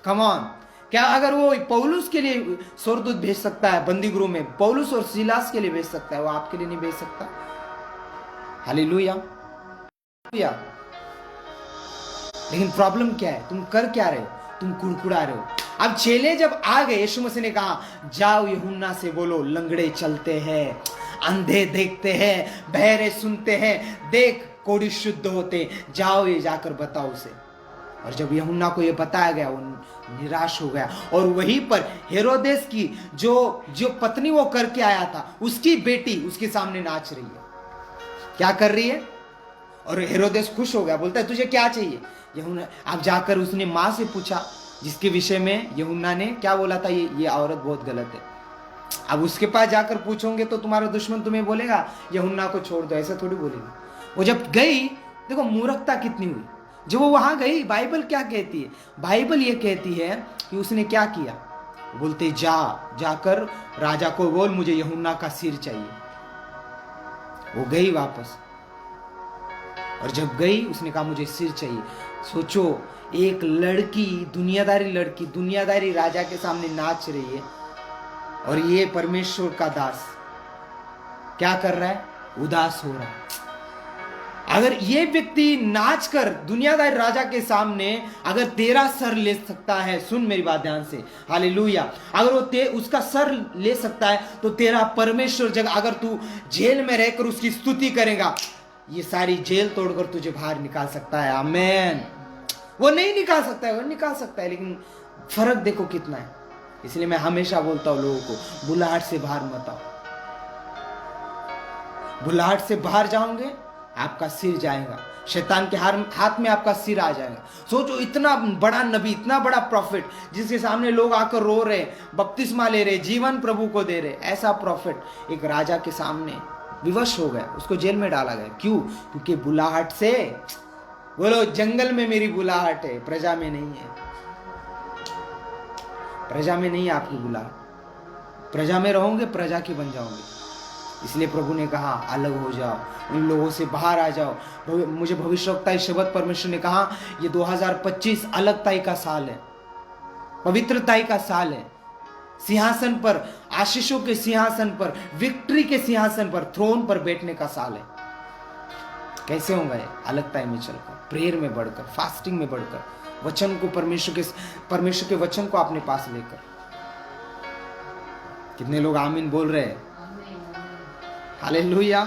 कम ऑन, क्या अगर वो पौलुस के लिए स्वर्गदूत भेज सकता है बंदी गृह में, पौलुस और सीलास के लिए भेज सकता है, वो आपके लिए नहीं भेज सकता? हालेलुया। लेकिन प्रॉब्लम क्या है? तुम कर क्या रहे हो? तुम कुड़कुड़ा रहे हो। अब चेले जब आ गए, यीशु मसीह ने कहा जाओ यूहन्ना से बोलो, लंगड़े चलते हैं, अंधे देखते हैं, बहरे सुनते हैं, देख कोढ़ी शुद्ध होते, जाओ ये जाकर बताओ उसे। और जब यूहन्ना को ये बताया गया वो निराश हो गया, और वहीं पर हेरोदेस की जो पत्नी वो करके आया था, उसकी बेटी उसके सामने नाच रही है। क्या कर रही है? और हेरोदेस खुश हो गया, बोलता है तुझे क्या चाहिए यूहन्ना। अब जाकर उसने माँ से पूछा, जिसके विषय में यूहन्ना ने क्या बोला था, ये औरत बहुत गलत है। अब उसके पास जाकर पूछोगे तो तुम्हारा दुश्मन तुम्हें बोलेगा यूहन्ना को छोड़ दो, ऐसा थोड़ी बोलेगा। वो जब गई, देखो मूर्खता कितनी हुई, जब वो वहां गई, बाइबल क्या कहती है, बाइबल ये कहती है कि उसने क्या किया, बोलते जाकर राजा को बोल मुझे यूहन्ना का सिर चाहिए। वो गई वापस, और जब गई उसने कहा मुझे सिर चाहिए। सोचो, एक लड़की, दुनियादारी राजा के सामने नाच रही है, और ये परमेश्वर का दास क्या कर रहा है, उदास हो रहा है। अगर ये व्यक्ति नाच कर दुनियादारी राजा के सामने अगर तेरा सर ले सकता है, सुन मेरी बात ध्यान से, हालेलुया, अगर वो उसका सर ले सकता है, तो तेरा परमेश्वर जगह, अगर तू जेल में रहकर उसकी स्तुति करेगा, ये सारी जेल तोड़कर तुझे बाहर निकाल सकता है। आमेन। वो नहीं निकाल सकता है, वो निकाल सकता है, लेकिन फर्क देखो कितना है। इसलिए मैं हमेशा बोलता हूं लोगों को, बुलाहट से बाहर मत आओ। बुलाहट से बाहर जाओगे, आपका सिर जाएगा, शैतान के हाथ में आपका सिर आ जाएगा। सोचो, इतना बड़ा नबी, इतना बड़ा प्रॉफिट, जिसके सामने लोग आकर रो रहे, बपतिस्मा ले रहे, जीवन प्रभु को दे रहे, ऐसा प्रॉफिट एक राजा के सामने विवश हो गया, उसको जेल में डाला गया। क्यों? क्योंकि बुलाहट से, बोलो जंगल में मेरी बुलाहट है, प्रजा में नहीं है। प्रजा में नहीं है आपकी बुलाहट। प्रजा में रहोगे, प्रजा के बन जाओगे। इसलिए प्रभु ने कहा अलग हो जाओ, उन लोगों से बाहर आ जाओ। मुझे भविष्यवक्ता शब्द परमेश्वर ने कहा, ये 2025 अलगताई का साल है, पवित्रताई का साल है। सिंहासन पर, आशीषों के सिंहासन पर, विक्ट्री के सिंहासन पर, थ्रोन पर बैठने का साल है। कैसे होगा ये? अलगताई में चलकर, प्रेयर में बढ़कर, फास्टिंग में बढ़कर, वचन को, परमेश्वर के वचन को अपने पास लेकर। कितने लोग आमीन बोल रहे हैं? हालेलुया।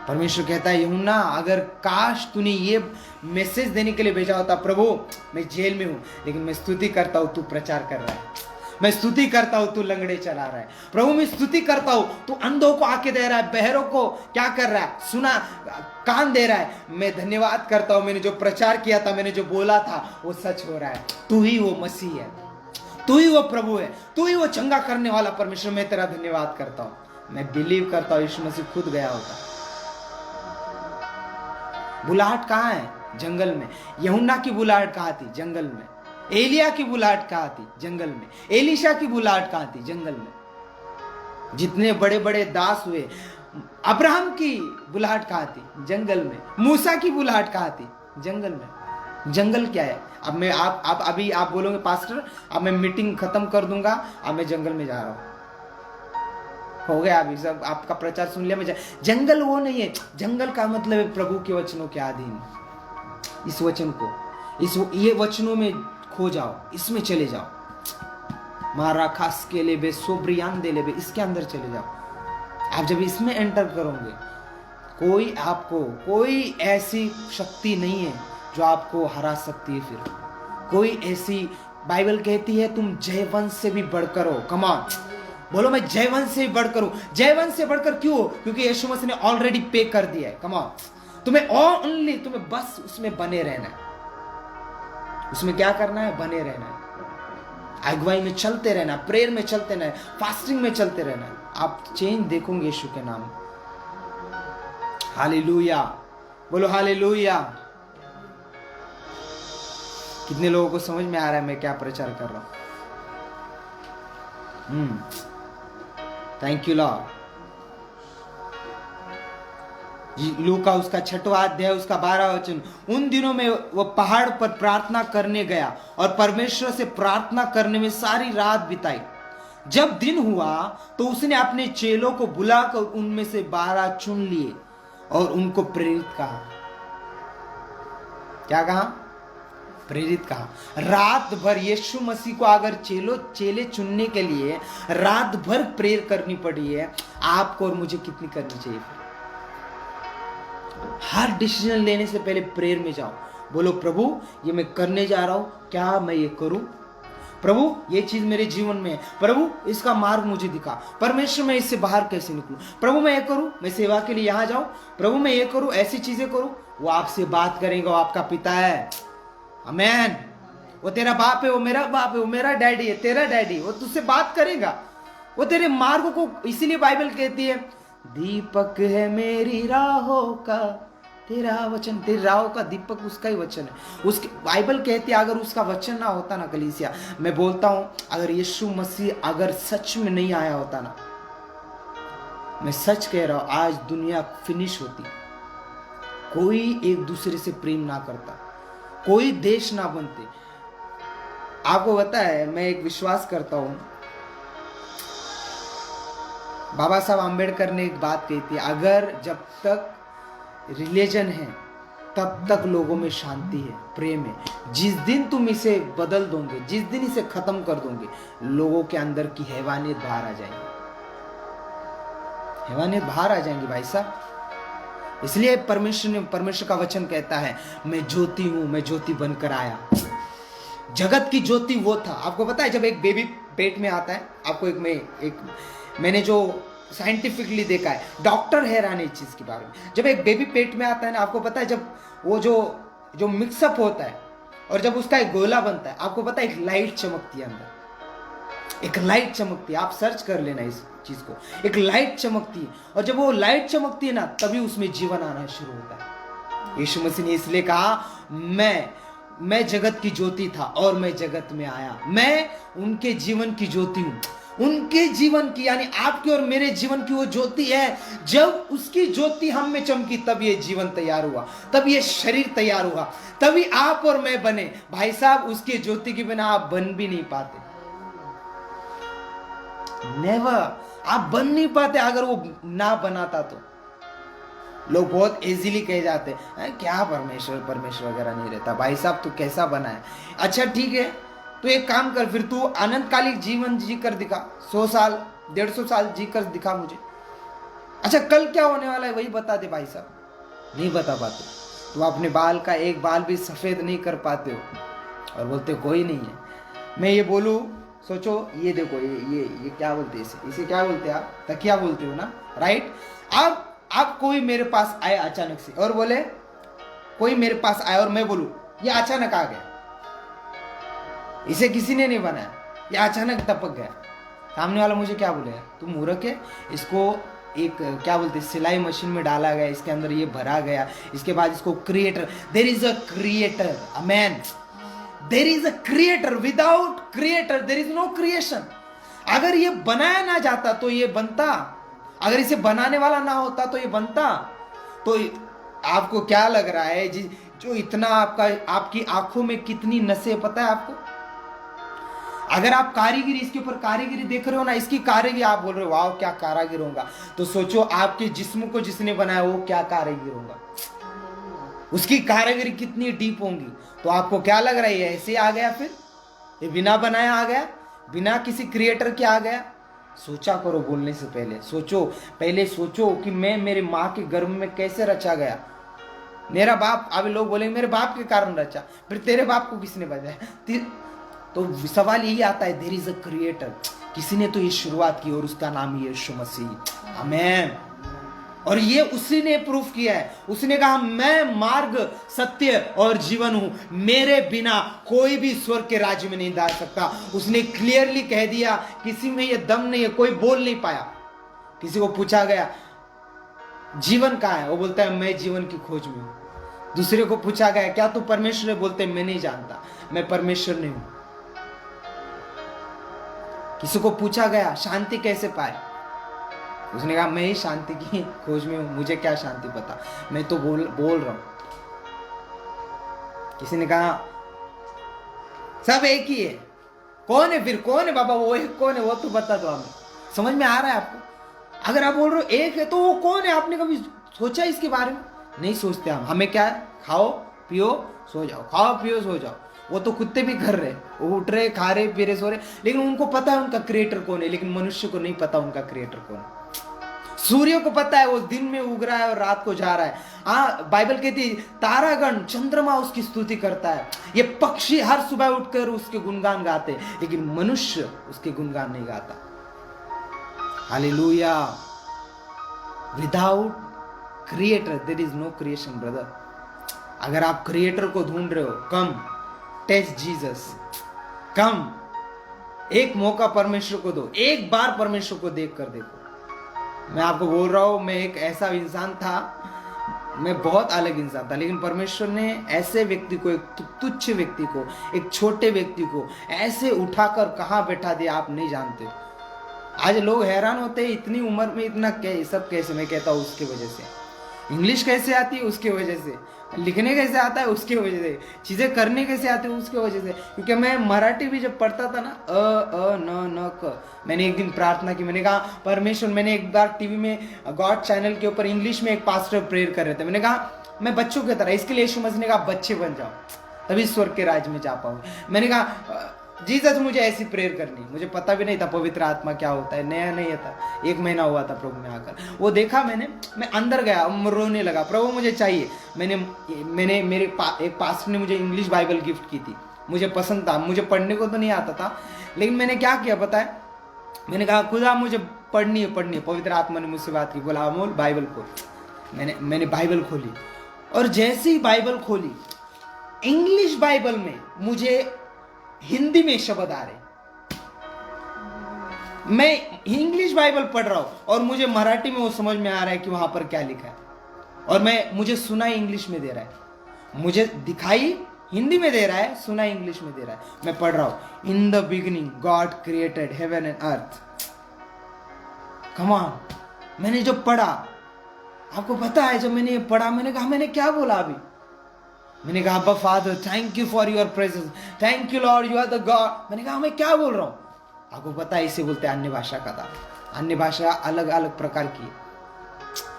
परमेश्वर कहता है, यूहन्ना, अगर काश तूने ये मैसेज देने के लिए भेजा होता, प्रभु मैं जेल में हूं, लेकिन मैं स्तुति करता हूं तू प्रचार कर रहा है, मैं स्तुति करता हूं तू लंगड़े चला रहा है, प्रभु मैं स्तुति करता हूं तू अंधों को आंखें दे रहा है, बहरों को क्या कर रहा है, सुना कान दे रहा है। मैं धन्यवाद करता हूं, मैंने जो प्रचार किया था, मैंने जो बोला था, वो सच हो रहा है। तू ही वो मसीह है, तू ही वो प्रभु है, तू ही वो चंगा करने वाला परमेश्वर। मैं तेरा धन्यवाद करता हूं। मैं बिलीव करता हूं यीशु मसीह खुद गया होता। बुलाहट कहाँ है? जंगल में। यूहन्ना की बुलाहट कहाँ थी? जंगल में। एलिया की बुलाहट कहाँ थी? जंगल में। एलीशा की बुलाहट कहाँ थी? जंगल में। जितने बड़े बड़े दास हुए, अब्राहम की बुलाहट कहाँ थी? जंगल में। मूसा की बुलाहट कहाँ थी? जंगल में। जंगल क्या है? अब मैं अभी आप बोलोगे पास्टर अब मैं मीटिंग खत्म कर दूंगा, अब मैं जंगल में जा रहा हूं, हो गया अभी सब आपका प्रचार सुन लिया, मैं जंगल वो नहीं है। जंगल का मतलब है प्रभु के वचनों के अधीन। इस वचन को, ये वचनों में खो जाओ, इसमें चले जाओ। मारा खास के ले बे सोब्रियान दे ले बे, इसके अंदर चले जाओ। आप जब इसमें एंटर करोगे, कोई ऐसी शक्ति नहीं है जो आपको हरा सकती है। फिर कोई ऐसी, बाइबल कहती है तुम जयवंश से भी बढ़कर हो। कम ऑन, बोलो मैं जयवंश से बढ़कर हूं। जयवंश से बढ़कर क्यों? क्योंकि यीशु मसीह ने ऑलरेडी पे कर दिया है। कम ऑन, तुम्हें बस उसमें बने रहना है। उसमें क्या करना है? बने रहना है, अगुवाई में चलते रहना, प्रेयर में चलते रहना, फास्टिंग में चलते रहना। आप चेंज देखोगे यीशु के नाम। हालेलुया, बोलो हालेलुया। कितने लोगों को समझ में आ रहा है मैं क्या प्रचार कर रहा हूं? Thank you Lord. लूका उसका 6वां अध्याय उसका 12वां वचन, उन दिनों में वो पहाड़ पर प्रार्थना करने गया और परमेश्वर से प्रार्थना करने में सारी रात बिताई। जब दिन हुआ तो उसने अपने चेलों को बुलाकर उनमें से 12 चुन लिए और उनको प्रेरित कहा। क्या कहा? प्रेरित कहा। रात भर यीशु मसीह को अगर चेले चुनने के लिए रात भर प्रेयर करनी पड़ी है, आपको और मुझे कितनी करनी चाहिए? हर डिसीजन लेने से पहले प्रेयर में जाओ, बोलो प्रभु ये मैं करने जा रहा हूं, क्या मैं ये करूं? प्रभु ये चीज मेरे जीवन में है, प्रभु इसका मार्ग मुझे दिखा, परमेश्वर मैं इससे बाहर कैसे निकलूं, प्रभु मैं ये करूं, मैं सेवा के लिए यहाँ जाऊं, प्रभु मैं ये करूं, ऐसी चीजें करूं। वो आपसे बात करेगा, वो आपका पिता है, आमेन। वो तेरा बाप है, वो मेरा बाप है, वो मेरा डैडी है, तेरा डैडी, वो तुझसे बात करेगा, वो तेरे मार्ग को, इसीलिए बाइबल कहती है दीपक है मेरी राहों का तेरा वचन, तेरी राहों का दीपक उसका ही वचन है। उसके बाइबल कहती है अगर उसका वचन ना होता ना कलीसिया, मैं बोलता हूं अगर यीशु मसीह अगर सच में नहीं आया होता ना, मैं सच कह रहा हूं आज दुनिया फिनिश होती, कोई एक दूसरे से प्रेम ना करता, कोई देश ना बनते। आपको पता है मैं एक विश्वास करता हूं, बाबा साहब आम्बेडकर ने एक बात कही थी, अगर जब तक रिलीजन है तब तक लोगों में शांति है, प्रेम है। जिस दिन तुम इसे बदल दोगे, जिस दिन इसे खत्म कर दोगे, लोगों के अंदर की हैवानियत बाहर आ जाएगी, हैवानियत बाहर आ जाएंगी भाई साहब। इसलिए परमेश्वर का वचन कहता है मैं ज्योति हूं, मैं ज्योति बनकर आया। जगत की ज्योति वो था। आपको पता है जब एक बेबी पेट में आता है, आपको मैंने जो साइंटिफिकली देखा है, डॉक्टर हैरान है इस चीज के बारे में, जब एक बेबी पेट में आता है ना, आपको पता है जब वो जो मिक्सअप होता है और जब उसका एक गोला बनता है, आपको पता है एक लाइट चमकती है अंदर, एक लाइट चमकती है, आप सर्च कर लेना इस चीज को, एक लाइट चमकती है, और जब वो लाइट चमकती है ना तभी उसमें जीवन आना शुरू होता है। यीशु मसीह ने इसलिए कहा मैं जगत की ज्योति था और मैं जगत में आया, मैं उनके जीवन की ज्योति हूं। उनके जीवन की यानी आपके और मेरे जीवन की वो ज्योति है। जब उसकी ज्योति हम में चमकी तब ये जीवन तैयार हुआ, तब ये शरीर तैयार हुआ, तभी आप और मैं बने। भाई साहब उसकी ज्योति के बिना आप बन भी नहीं पाते, नेवर, आप बन नहीं पाते अगर वो ना बनाता तो। लोग बहुत इजीली कह जाते हैं क्या परमेश्वर वगैरह नहीं रहता। भाई साहब तू कैसा बना है? अच्छा ठीक है, तो एक काम कर, फिर तू अनंतकालिक जीवन जी कर दिखा, 100 साल 150 साल जी कर दिखा मुझे। अच्छा कल क्या होने वाला है वही बता दे। भाई साहब नहीं बता पाते, तो अपने बाल का एक बाल भी सफेद नहीं कर पाते हो और बोलते हो कोई नहीं है। मैं ये बोलूं, सोचो, ये देखो, ये क्या बोलते हैं इसे क्या बोलते हैं आप? तकिया बोलते हो ना, राइट? अब कोई मेरे पास आए अचानक से और बोले, कोई मेरे पास आए और मैं बोलूं ये अचानक आ गया, इसे किसी ने नहीं बनाया, ये अचानक टपक गया, सामने वाला मुझे क्या बोलेगा? तुम मूर्ख है, इसको एक क्या बोलते हैं सिलाई मशीन में डाला गया, इसके अंदर ये भरा गया, इसके बाद इसको creator, there is a creator, amen, there is a creator, without creator there is no creation. अगर ये बनाया ना जाता तो ये बनता, अगर इसे बनाने वाला ना होता तो ये बनता। तो आपको क्या लग रहा है जो इतना आपकी आंखों में कितनी नसें, पता है आपको? अगर आप कारीगिरी, इसके ऊपर कारीगिरी देख रहे हो ना, इसकी कारीगिरी आप बोल रहे हो वाह क्या कारीगिर होगा, तो सोचो आपके जिस्म को जिसने बनाया वो क्या कारीगिर होगा, उसकी कारीगिरी कितनी डीप होंगी। तो आपको क्या लग रहा है ये ऐसे आ गया, फिर ये बिना बनाया आ गया, बिना किसी क्रिएटर के आ गया? सोचा करो, बोलने से पहले सोचो, कि मैं मेरे माँ के गर्भ में कैसे रचा गया। मेरा बाप, अभी लोग बोलेंगे मेरे बाप के कारण रचा, फिर तेरे बाप को किसने बनाया? तो सवाल यही आता है, देयर इज अ क्रिएटर, किसी ने तो ये शुरुआत की और उसका नाम है यीशु मसीह, आमेन। और ये उसी ने प्रूफ किया है, उसने कहा मैं मार्ग, सत्य और जीवन हूं, मेरे बिना कोई भी स्वर्ग के राज्य में नहीं जा सकता। उसने क्लियरली कह दिया, किसी में ये दम नहीं है, कोई बोल नहीं पाया। किसी को पूछा गया जीवन कहाँ है, वो बोलता है मैं जीवन की खोज में हूं। दूसरे को पूछा गया क्या तू परमेश्वर है, बोलते मैं नहीं जानता, मैं परमेश्वर नहीं हूं। किसी को पूछा गया शांति कैसे पाए, उसने कहा मैं ही शांति की खोज में हूं, मुझे क्या शांति पता, मैं तो बोल रहा हूं। किसी ने कहा सब एक ही है, कौन है फिर, कौन है बाबा वो एक कौन है, वो तो बता दो हमें। समझ में आ रहा है आपको? अगर आप बोल रहे हो एक है तो वो कौन है, आपने कभी सोचा इसके बारे में? नहीं सोचते हम। हमें क्या है, खाओ पियो सो जाओ, खाओ पियो सो जाओ। वो तो कुत्ते भी कर रहे, वो उठ रहे, खा रहे, पी रहे, सो रहे, लेकिन उनको पता है उनका क्रिएटर कौन है। लेकिन मनुष्य को नहीं पता उनका क्रिएटर कौन है। सूर्य को पता है वो दिन में उग रहा है और रात को जा रहा है। हाँ, बाइबल कहती है तारागण चंद्रमा उसकी स्तुति करता है, ये पक्षी हर सुबह उठकर उसके गुणगान गाते हैं, लेकिन मनुष्य उसके गुणगान नहीं गाता। Hallelujah. Without creator there is no creation brother. अगर आप क्रिएटर को ढूंढ रहे हो, कम टेस्ट जीसस, कम एक मौका परमेश्वर को दो, एक बार परमेश्वर को देख कर देखो। मैं आपको बोल रहा हूं, मैं एक ऐसा इंसान था, मैं बहुत अलग इंसान था, लेकिन परमेश्वर ने ऐसे व्यक्ति को, एक तुच्छ व्यक्ति को, एक छोटे व्यक्ति को ऐसे उठाकर कहां बैठा दिया आप नहीं जानते। आज लोग हैरान होते हैं, इतनी उम्र में इतना सब कैसे। मैं कहता हूं उसके वजह से। इंग्लिश कैसे आती है उसके वजह से, लिखने कैसे आता है उसके वजह से, चीजें करने कैसे आती है उसके वजह से। क्योंकि मैं मराठी भी जब पढ़ता था ना, अ न क, मैंने एक दिन प्रार्थना की, मैंने कहा परमेश्वर, मैंने एक बार टीवी में गॉड चैनल के ऊपर इंग्लिश में एक पास्टर प्रेयर कर रहे थे, मैंने कहा मैं बच्चों की तरह, इसके लिए यीशु मसीह ने कहा बच्चे बन जाओ तभी स्वर्ग के राज में जा पाऊंगे। मैंने कहा जीसस मुझे ऐसी प्रेयर करनी, मुझे पता भी नहीं था पवित्र आत्मा क्या होता है, नया नहीं था, 1 महीना हुआ था प्रभु में आकर। वो देखा मैंने, मैं अंदर गया, रोने लगा, प्रभु मुझे चाहिए। मैंने मेरे एक पास्टर ने मुझे इंग्लिश बाइबल गिफ्ट की थी, मुझे पसंद था, मुझे पढ़ने को तो नहीं आता था, लेकिन मैंने क्या किया पता है, मैंने कहा खुदा मुझे पढ़नी है। पवित्र आत्मा ने मुझसे बात की, बोला अमोल बाइबल खोल। मैंने बाइबल खोली, और जैसे ही बाइबल खोली, इंग्लिश बाइबल में मुझे हिंदी में शब्द आ रहे। मैं इंग्लिश बाइबल पढ़ रहा हूं और मुझे मराठी में वो समझ में आ रहा है कि वहां पर क्या लिखा है, और मुझे सुनाई इंग्लिश में दे रहा है, मुझे दिखाई हिंदी में दे रहा है, सुनाई इंग्लिश में दे रहा है। मैं पढ़ रहा हूं, in the beginning God created heaven and earth. Come on, मैंने जो पढ़ा, आपको पता है जब मैंने ये पढ़ा, मैंने कहा मैंने क्या बोला अभी, मैंने कहा अब्बा father thank you for your presence, thank you Lord you are the God. मैंने कहा मैं क्या बोल रहा हूं। आपको पता है इसे बोलते हैं अन्य भाषा का था। अन्य भाषा अलग अलग प्रकार की।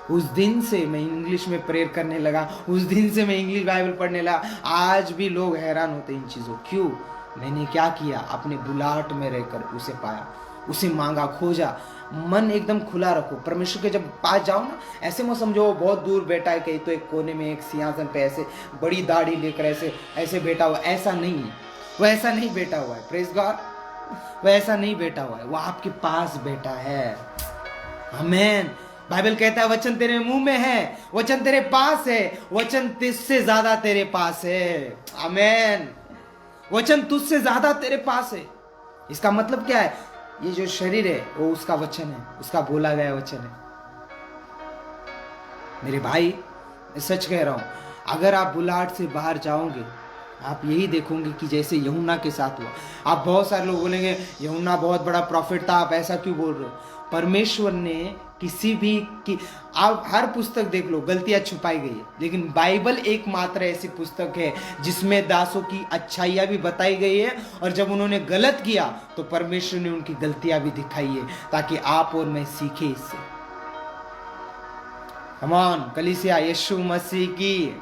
उस दिन से मैं इंग्लिश में प्रेयर करने लगा, उस दिन से मैं इंग्लिश बाइबल पढ़ने लगा। आज भी लोग हैरान होते हैं इन चीजों, क्यों? मैंने क्या किया, अपने बुलाहट में रहकर उसे पाया, उसे मांगा, खोजा। मन एकदम खुला रखो। परमेश्वर के जब पास जाओ ना, ऐसे मत समझो वो बहुत दूर बैठा है कहीं तो एक कोने में एक सिंहासन पे ऐसे बड़ी दाढ़ी लेकर ऐसे बैठा हुआ, ऐसा नहीं है। वो ऐसा नहीं बैठा हुआ है, प्रेज गॉड, वो ऐसा नहीं बैठा हुआ है, वो आपके पास बैठा है। आमीन। बाइबल कहता है वचन तेरे मुंह में है, वचन तेरे पास है, वचन तुझसे ज्यादा तेरे पास है। आमीन। वचन तुझसे ज्यादा तेरे पास है। इसका मतलब क्या है? ये जो शरीर है वो उसका वचन है, उसका बोला गया वचन है। मेरे भाई, मैं सच कह रहा हूं, अगर आप बुलाहट से बाहर जाओगे, आप यही देखोगे कि जैसे यूहन्ना के साथ हुआ। आप बहुत सारे लोग बोलेंगे यूहन्ना बहुत बड़ा प्रॉफिट था, आप ऐसा क्यों बोल रहे हो? परमेश्वर ने किसी भी की, आप हर पुस्तक देख लो, गलतियां छुपाई गई है, लेकिन बाइबल एकमात्र ऐसी पुस्तक है जिसमें दासों की अच्छाइयां भी बताई गई है, और जब उन्होंने गलत किया तो परमेश्वर ने उनकी गलतियां भी दिखाई है, ताकि आप और मैं सीखे इससे। कम ऑन कलीसिया, यीशु मसीह की।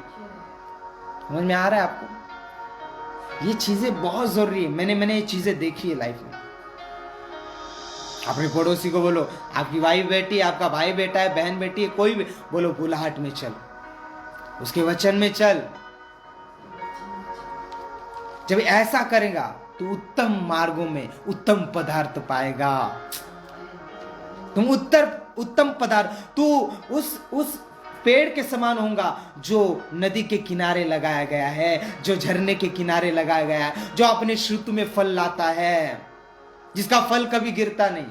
समझ में आ रहा है आपको? ये चीजें बहुत जरूरी है। मैंने ये चीजें देखी है लाइफ में। अपने पड़ोसी को बोलो, आपकी वाइफ बैठी है, आपका भाई बैठा है, बहन बैठी है, कोई भी, बोलो बुलाहट में चल, उसके वचन में चल। जब ऐसा करेगा तो उत्तम मार्गों में उत्तम पदार्थ पाएगा। तुम उत्तम पदार्थ, तू उस पेड़ के समान होगा जो नदी के किनारे लगाया गया है, जो झरने के किनारे लगाया गया है, जो अपने ऋतु में फल लाता है, जिसका फल कभी गिरता नहीं,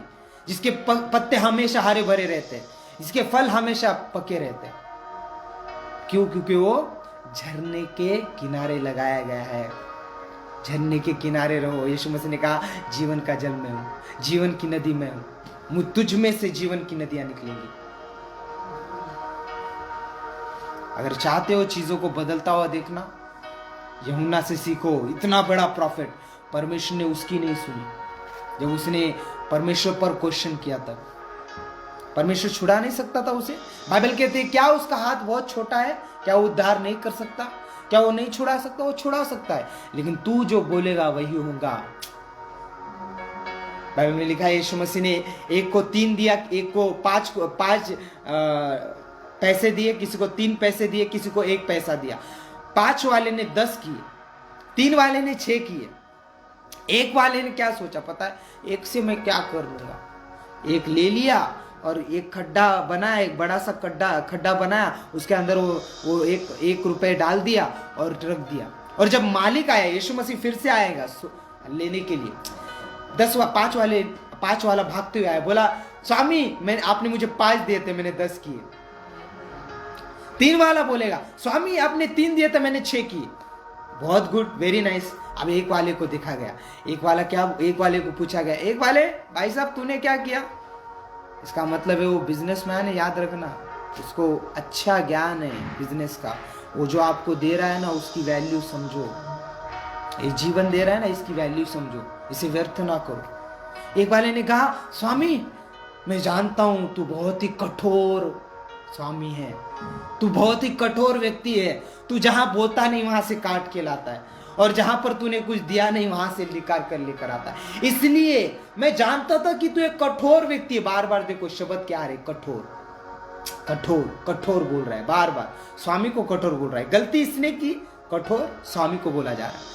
जिसके पत्ते हमेशा हरे भरे रहते हैं, जिसके फल हमेशा पके रहते हैं। क्यों? क्योंकि वो झरने के किनारे लगाया गया है। झरने के किनारे रहो। यीशु मसीह ने कहा जीवन का जल मैं हूं, जीवन की नदी मैं हूं, तुझ में से जीवन की नदियां निकलेंगी। अगर चाहते हो चीजों को बदलता हुआ देखना, यूहन्ना से सीखो। इतना बड़ा प्रॉफिट, परमेश्वर ने उसकी नहीं सुनी। जब उसने परमेश्वर पर क्वेश्चन किया तब परमेश्वर छुड़ा नहीं सकता था उसे। बाइबल कहते हैं क्या उसका हाथ बहुत छोटा है, क्या वो उद्धार नहीं कर सकता, क्या वो नहीं छुड़ा सकता? वो छुड़ा सकता है, लेकिन तू जो बोलेगा वही होगा। बाइबल में लिखा है यीशु मसीह ने एक को 3 दिया, एक को 5 पैसे दिए, किसी को 3 पैसे दिए, किसी को 1 पैसा दिया। 5 वाले ने 10 किए, 3 वाले ने 6 किए। 1 वाले ने क्या सोचा पता है, 1 से मैं क्या कर लूंगा। 1 ले लिया और एक खड्डा बनाया, एक बड़ा सा खड्डा बनाया, उसके अंदर वो 1 रुपए डाल दिया और रख दिया। और जब मालिक आया, यीशु मसीह फिर से आएगा लेने के लिए, 5 वाला भागते हुए आया, बोला स्वामी आपने मुझे 5 दिए थे, मैंने 10 किए। 3 वाला बोलेगा स्वामी आपने 3 दिए थे, मैंने 6 किए। बहुत गुड, वेरी नाइस। अब 1 वाले को देखा गया, 1 वाले को पूछा गया, 1 वाले भाई साहब तूने क्या किया? इसका मतलब है वो बिजनेसमैन है, याद रखना, उसको अच्छा ज्ञान है बिजनेस का। वो जो आपको दे रहा है ना, उसकी वैल्यू समझो। ये जीवन दे रहा है ना, इसकी वैल्यू समझो, इसे व्यर्थ ना करो। 1 वाले ने कहा स्वामी मैं जानता हूं तू बहुत ही कठोर स्वामी है, तू बहुत ही कठोर व्यक्ति है, तू जहां बोता नहीं वहां से काट के लाता है, और जहां पर तूने कुछ दिया नहीं वहां से निकाल कर लेकर आता है। इसलिए मैं जानता था कि तू एक कठोर व्यक्ति है। बार बार देखो शब्द क्या आ रहे, कठोर कठोर कठोर बोल रहा है, बार बार स्वामी को कठोर बोल रहा है। गलती इसने की, कठोर स्वामी को बोला जा रहा है।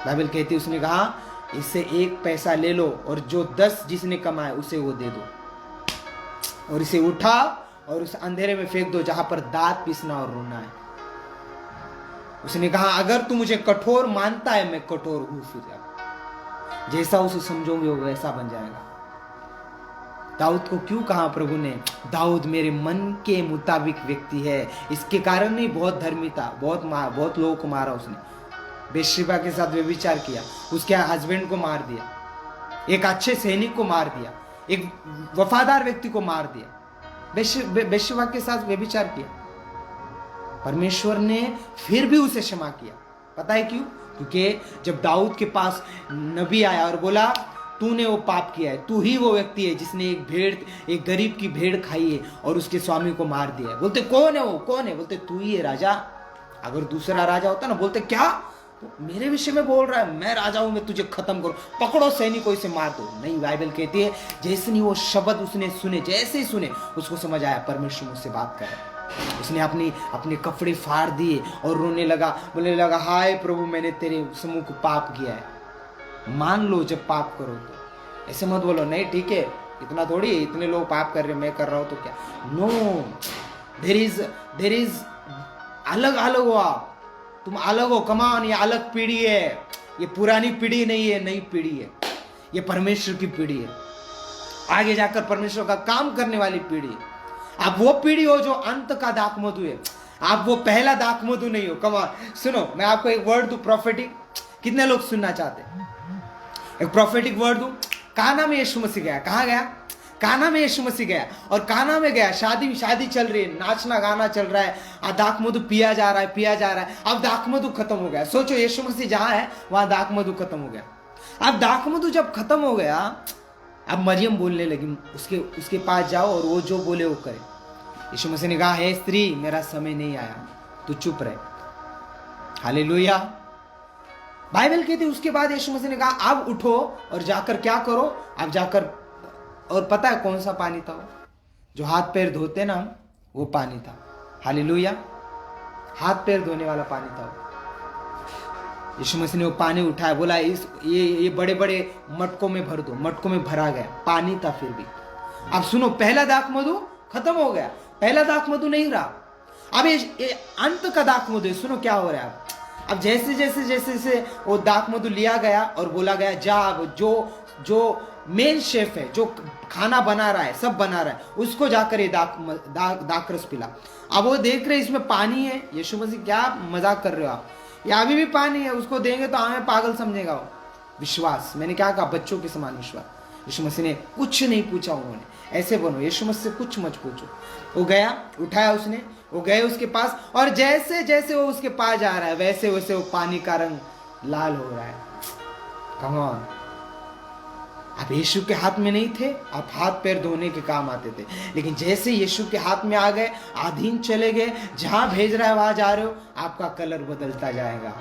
बाइबल कहती है उसने कहा इससे 1 पैसा ले लो और जो 10 जिसने कमाया उसे वो दे दो, और इसे उठा और उस अंधेरे में फेंक दो जहां पर दांत पीसना और रोना है। उसने कहा अगर तू मुझे कठोर मानता है, मैं कठोर हूं, फिर जैसा उसे समझोगे वो वैसा बन जाएगा। दाऊद को क्यों कहा प्रभु ने, दाऊद मेरे मन के मुताबिक व्यक्ति है। इसके कारण नहीं, बहुत धर्मी था, बहुत लोगों को मारा उसने, बेशरिबा के साथ व्यभिचार किया, उसके हस्बैंड को मार दिया, एक अच्छे सैनिक को मार दिया, एक वफादार व्यक्ति को मार दिया, बेशरिबा के साथ व्यभिचार किया। परमेश्वर ने फिर भी उसे क्षमा किया। पता है क्यों? क्योंकि जब दाऊद के पास नबी आया और बोला तूने वो पाप किया है, तू ही वो व्यक्ति है जिसने एक गरीब की भेड़ खाई है और उसके स्वामी को मार दिया है। बोलते कौन है वो, कौन है? बोलते तू ही है राजा। अगर दूसरा राजा होता ना, बोलते क्या तो मेरे विषय में बोल रहा है, मैं राजा हूं, मैं तुझे खत्म करूं, पकड़ो सैनिकों इसे मार दो। नहीं, बाइबल कहती है जैसे ही वो शब्द उसने सुने, जैसे ही सुने उसको समझ आया परमेश्वर मुझसे बात कर रहा है। उसने अपने कपड़े फाड़ दिए और रोने लगा, बोलने लगा हाय प्रभु मैंने तेरे सम्मुख को पाप किया है। मान लो जब पाप करो तो, ऐसे मत बोलो नहीं ठीक है, इतना थोड़ी, इतने लोग पाप कर रहे, मैं कर रहा हूं तो क्या। नो, देयर इज अलग हो आप, तुम अलग हो, कमान। ये अलग पीढ़ी है, ये पुरानी पीढ़ी नहीं है, नई पीढ़ी है, ये परमेश्वर की पीढ़ी है, आगे जाकर परमेश्वर का काम करने वाली पीढ़ी है। आप वो पीढ़ी हो जो अंत का दाखमधु है, आप वो पहला दाखमधु नहीं हो। कमान, सुनो मैं आपको एक वर्ड दूं प्रोफेटिक, कितने लोग सुनना चाहते हैं? एक प्रोफेटिक वर्ड दूं। काना में यीशु मसीह गया, कहां गया? काना में यीशु मसीह गया, और काना में गया, शादी चल रही है, नाचना गाना चल रहा है, दाखमधु पिया जा रहा है। अब दाखमधु खत्म हो गया। सोचो यीशु मसीह जहां है वहां दाखमधु खत्म हो गया। अब दाखमधु जब खत्म हो गया, अब मरियम बोलने लगी, उसके पास जाओ और वो जो बोले वो करे। यीशु मसीह ने कहा हे स्त्री, मेरा समय नहीं आया, तू चुप रहे। हालेलुया। बाइबल कहती है उसके बाद यीशु मसीह ने कहा अब उठो और जाकर क्या करो, अब जाकर, और पता है कौन सा पानी था वो? जो हाथ पैर धोते ना वो पानी था। हालेलुया। हाथ पैर धोने वाला पानी था वो। यीशु मसीह ने वो पानी उठाया, बोला ये बड़े बड़े मटकों में भर दो। मटकों में भरा गया, पानी था फिर भी। अब सुनो, पहला दाखमधु खत्म हो गया, पहला दाखमधु नहीं रहा, अब ये अंत का दाखमधु है। सुनो क्या हो रहा है अब जैसे वो दाखमधु लिया गया और बोला गया जा, अब जो मेन शेफ है, जो खाना बना रहा है, सब बना रहा है, उसको जाकर ये दाखरस पिला। अब वो देख रहे इसमें पानी है। यीशु मसीह क्या मजाक कर रहे हो आप, ये अभी भी पानी है, उसको देंगे तो हमें पागल समझेगा वो। विश्वास, मैंने क्या कहा, बच्चों के समान विश्वास। यीशु मसीह ने कुछ नहीं पूछा, उन्होंने ऐसे बनो, यीशु मसीह से कुछ मत पूछो। वो गया, उठाया उसने, वो गए उसके पास, और जैसे जैसे वो उसके पास जा रहा है वैसे वैसे वो पानी का रंग लाल हो रहा है। कम ऑन, आप यीशु के हाथ में नहीं थे, आप हाथ पैर धोने के काम आते थे, लेकिन जैसे यीशु के हाथ में आ गए, अधीन चले गए, जहां भेज रहा है वहां जा रहे हो, आपका कलर बदलता जाएगा,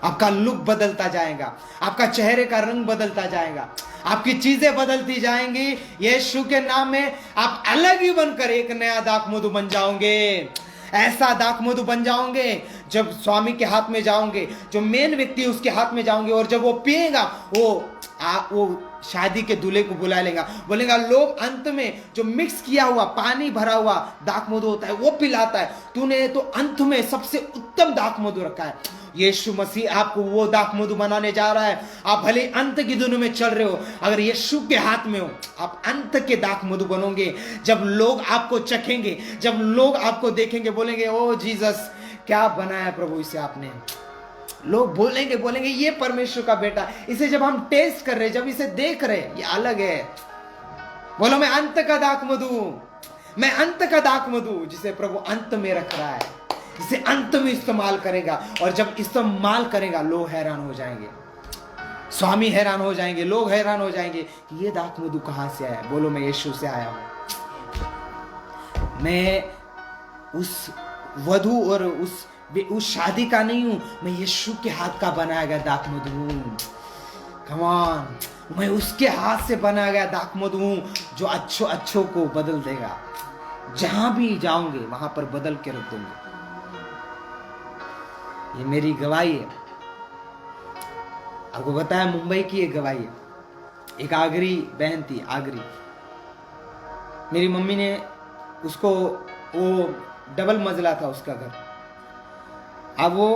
आपका लुक बदलता जाएगा, आपका चेहरे का रंग बदलता जाएगा, आपकी चीजें बदलती जाएंगी। यीशु के नाम में आप अलग ही बनकर एक नया दाखमधु बन जाओगे। ऐसा दाखमधु बन जाओगे, जब स्वामी के हाथ में जाओगे, जो मेन व्यक्ति है उसके हाथ में जाओगे, और जब वो पिएगा, वो शादी के दूल्हे को बुला लेगा, बोलेगा लोग अंत में जो मिक्स किया हुआ पानी भरा हुआ दाखमधु होता है वो पिलाता है, तूने तो अंत में सबसे उत्तम दाखमधु रखा है। यीशु मसीह आपको वो दाखमधु बनाने जा रहा है। आप भले अंत की दुनिया में चल रहे हो, अगर यीशु के हाथ में हो, आप अंत के दाखमधु बनोगे। जब लोग आपको चखेंगे, जब लोग आपको देखेंगे, बोलेंगे ओ जीसस, क्या बनाया प्रभु इसे आपने। लोग बोलेंगे ये परमेश्वर का बेटा। इसे जब हम टेस्ट कर रहे, जब इसे देख रहे, ये अलग है। बोलो मैं अंत का दाखमधु, मैं अंत का दाखमधु, जिसे प्रभु अंत में रख रहा है, जिसे अंत में इस्तेमाल करेगा। और जब इस्तेमाल करेगा, लोग हैरान हो जाएंगे, स्वामी हैरान हो जाएंगे, लोग हैरान हो जाएंगे कि ये दाखमधु कहां से आया। बोलो मैं यीशु से आया हूं। मैं उस वधु और उस शादी का नहीं हूं, मैं यीशु के हाथ का बनाया गया दाखमधु हूं। कम ऑन, मैं उसके हाथ से बनाया गया दाखमधु हूं, जो अच्छों को बदल देगा। जहां भी जाओगे वहां पर बदल के रख दूंगे। ये मेरी गवाही है। आपको बताया मुंबई की एक गवाही है। एक आगरी बहन थी, आगरी। मेरी मम्मी ने उसको, वो डबल मंजिला था उसका घर, अब वो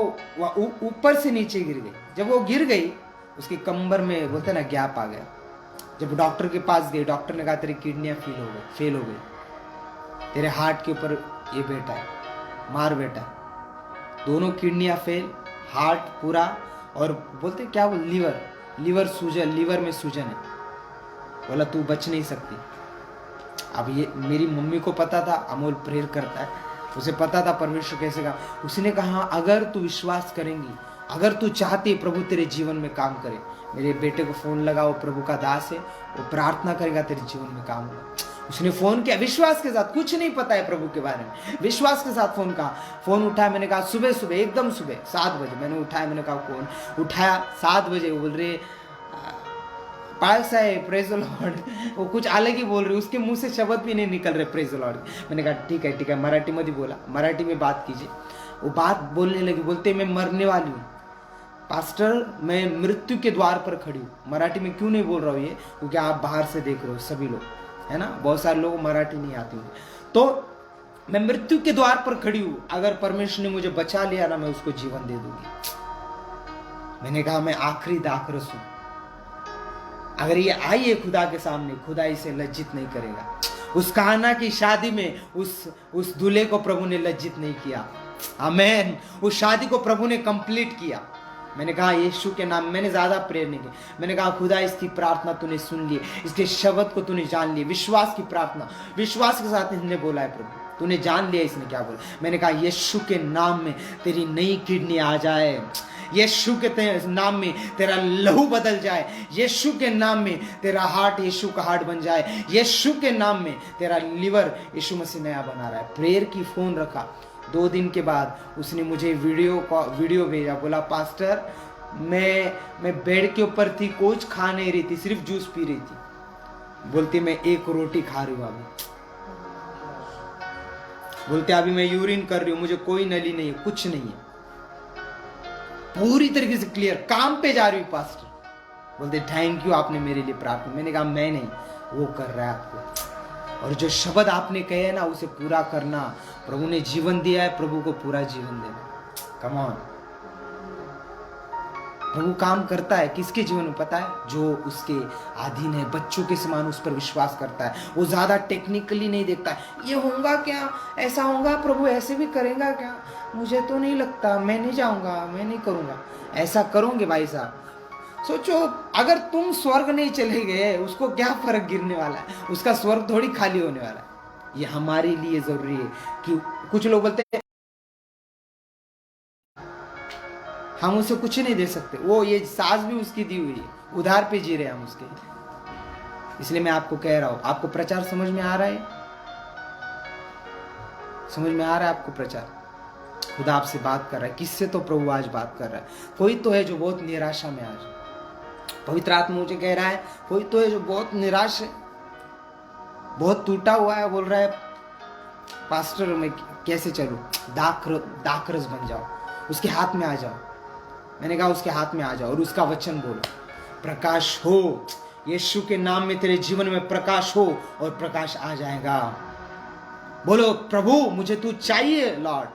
ऊपर से नीचे गिर गई। जब वो गिर गई, उसकी कमर में बोलते ना गैप आ गया। जब डॉक्टर के पास गई, डॉक्टर ने कहा तेरी किडनियां फेल हो गई, तेरे हार्ट के ऊपर ये बेटा है, मार बेटा है। दोनों किडनियां फेल, हार्ट पूरा, और बोलते क्या वो लीवर सूजन, लीवर में सूजन है। बोला तू बच नहीं सकती। अब ये मेरी मम्मी को पता था, अमोल प्रेयर करता है, उसे पता था परमेश्वर कैसे का। उसने कहा अगर तू विश्वास करेंगी, अगर तू चाहती प्रभु तेरे जीवन में काम करे। मेरे बेटे को फोन लगा, वो प्रभु का दास है, वो प्रार्थना करेगा, तेरे जीवन में काम होगा। उसने फोन किया विश्वास के साथ, कुछ नहीं पता है प्रभु के बारे में, विश्वास के साथ फोन कहा। फोन उठाया, मैंने कहा सुबह एकदम सुबह 7 बजे मैंने उठाया। मैंने कहा फोन उठाया 7 बजे, वो बोल रहे पाल साहब प्रेज द लॉर्ड। वो कुछ अलग ही बोल रहे, उसके मुंह से शब्द भी नहीं निकल रहे प्रेज द लॉर्ड। मैंने कहा ठीक है, मराठी में बोला, मराठी में बात कीजिए। वो बात बोलने लगी, बोलते मैं मरने वाली हूँ पास्टर, मैं मृत्यु के द्वार पर खड़ी हूँ। मराठी में क्यों नहीं बोल रहा हूँ ये, क्योंकि आप बाहर से देख रहे हो सभी लोग, है ना, बहुत सारे लोग मराठी नहीं आती हूँ। तो मैं मृत्यु के द्वार पर खड़ी हूँ, अगर परमेश्वर ने मुझे बचा लिया ना, मैं उसको जीवन दे दूंगी। मैंने कहा मैं आखिरी दाखरस हूँ, अगर ये आई है खुदा के सामने, खुदा इसे लज्जित नहीं करेगा। उस काना की शादी में उस दूल्हे को प्रभु ने लज्जित नहीं किया। आमेन। उस शादी को प्रभु ने कंप्लीट किया। मैंने कहा यीशु के नाम, मैंने ज्यादा प्रेयर नहीं की। मैंने कहा खुदा इसकी प्रार्थना तूने सुन ली, इसके शब्द को तूने जान लिया। विश्वास की प्रार्थना, विश्वास के साथ इसने बोला है प्रभु, तूने जान लिया इसने क्या बोला। मैंने कहा यीशु के नाम में तेरी नई किडनी आ जाए, यीशु के नाम में तेरा लहू बदल जाए, यीशु के नाम में तेरा हार्ट यीशु का हार्ट बन जाए, यीशु के नाम में तेरा लिवर यीशु मसीह नया बना रहा है। प्रेयर की फोन रखा। 2 दिन के बाद उसने मुझे वीडियो भेजा, बोला पास्टर मैं बेड के ऊपर थी, कुछ खा नहीं रही थी, सिर्फ जूस पी रही थी। बोलती मैं 1 रोटी खा रही हूँ अभी। बोलते अभी मैं यूरिन कर रही हूँ, मुझे कोई नली नहीं है, कुछ नहीं है, पूरी तरीके से क्लियर, काम पे जा रही हूँ पास्टर। बोलते थैंक यू आपने मेरे लिए प्रार्थना। मैंने कहा मैं नहीं, वो कर रहा है आपको, और जो शब्द आपने कहे ना उसे पूरा करना। प्रभु ने जीवन दिया है, प्रभु को पूरा जीवन देना। कम ऑन, प्रभु काम करता है किसके जीवन में पता है, जो उसके अधीन है, बच्चों के समान उस पर विश्वास करता है। वो ज्यादा टेक्निकली नहीं देखता है, ये होगा क्या, ऐसा होगा, प्रभु ऐसे भी करेगा क्या, मुझे तो नहीं लगता, मैं नहीं जाऊंगा, मैं नहीं करूंगा। ऐसा करोगे भाई साहब, सोचो अगर तुम स्वर्ग नहीं चले गए, उसको क्या फर्क गिरने वाला है, उसका स्वर्ग थोड़ी खाली होने वाला है। ये हमारे लिए जरूरी है कि कुछ लोग बोलते हैं हम उसे कुछ नहीं दे सकते, वो ये सांस भी उसकी दी हुई है, उधार पे जी रहे हम उसके। इसलिए मैं आपको कह रहा हूं, आपको प्रचार समझ में आ रहा है, समझ में आ रहा है आपको प्रचार। खुदा आपसे बात कर रहा है। किससे? तो प्रभु आज बात कर रहा है। कोई तो है जो बहुत निराशा में आज, पवित्र आत्मा मुझे कह रहा है, कोई तो है जो बहुत निराश है, बहुत टूटा हुआ है, बोल रहा है पास्टर मैं कैसे चलूं? दाखरस बन जाओ, उसके हाथ में आ जाओ। मैंने कहा उसके हाथ में आ जाओ और उसका वचन बोलो, प्रकाश हो, यीशु के नाम में तेरे जीवन में प्रकाश हो और प्रकाश आ जाएगा। बोलो प्रभु मुझे तू चाहिए लॉर्ड,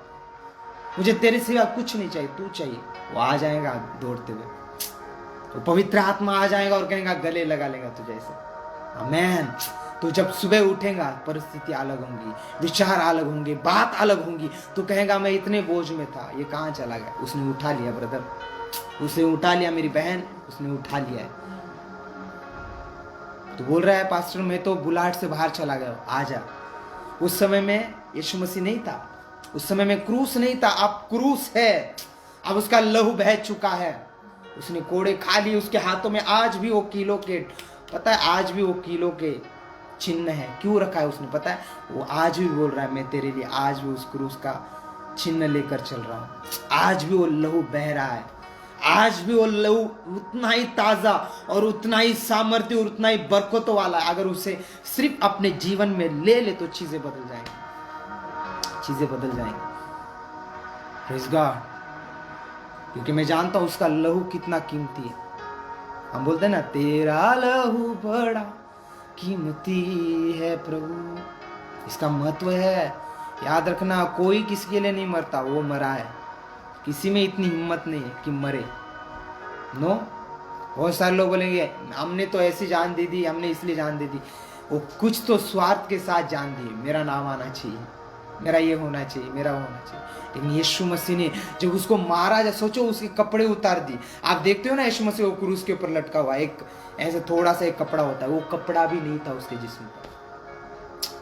मुझे तेरे सिवा कुछ नहीं चाहिए, तू चाहिए। वो आ जाएगा दौड़ते हुए, तो पवित्र आत्मा आ जाएगा और कहेगा गले लगा लेगा तुझे ऐसे। आमेन। तो जब सुबह उठेगा परिस्थिति अलग होंगी, विचार अलग होंगे, बात अलग होंगी। तो कहेगा मैं इतने बोझ में था, ये कहाँ चला गया? उसने उठा लिया ब्रदर, उसने उठा लिया मेरी बहन, उसने उठा लिया है। तो बोल रहा है पास्टर मैं तो बुलाहट से बाहर चला गया, आ जा। उस समय में यीशु मसीह नहीं था, उस समय में क्रूस नहीं था, अब क्रूस है। अब उसका लहू बह चुका है, उसने कोड़े खा लिए, उसके हाथों में आज भी वो कीलों के, पता है आज भी वो कीलों के चिन्ह है। क्यों रखा है उसने पता है? वो आज भी बोल रहा है मैं तेरे लिए आज भी उस क्रूस का चिन्ह लेकर चल रहा हूं। आज भी वो लहू बह रहा है, आज भी वो लहू उतना ही ताजा और उतना ही सामर्थ्य और उतना ही बरकतों वाला है। अगर उसे सिर्फ अपने जीवन में ले ले तो चीजें बदल जाएंगी, चीजें बदल जाएंगी। Praise God. क्योंकि मैं जानता हूं उसका लहू कितना कीमती है। हम बोलते हैं ना तेरा लहू बड़ा कीमती है प्रभु, इसका महत्व है। याद रखना कोई किसी के लिए नहीं मरता, वो मरा है। किसी में इतनी हिम्मत नहीं है कि मरे। नो, बहुत सारे लोग बोलेंगे हमने तो ऐसी जान दे दी, हमने इसलिए जान दे दी। वो कुछ तो स्वार्थ के साथ जान दी, मेरा नाम आना चाहिए, मेरा ये होना चाहिए, मेरा होना चाहिए। लेकिन यीशु मसीह ने जब उसको मारा, जब सोचो उसके कपड़े उतार दी। आप देखते हो ना यीशु मसीह वो क्रूस के ऊपर लटका हुआ, एक ऐसे थोड़ा सा एक कपड़ा होता है, वो कपड़ा भी नहीं था उसके जिस्म पर।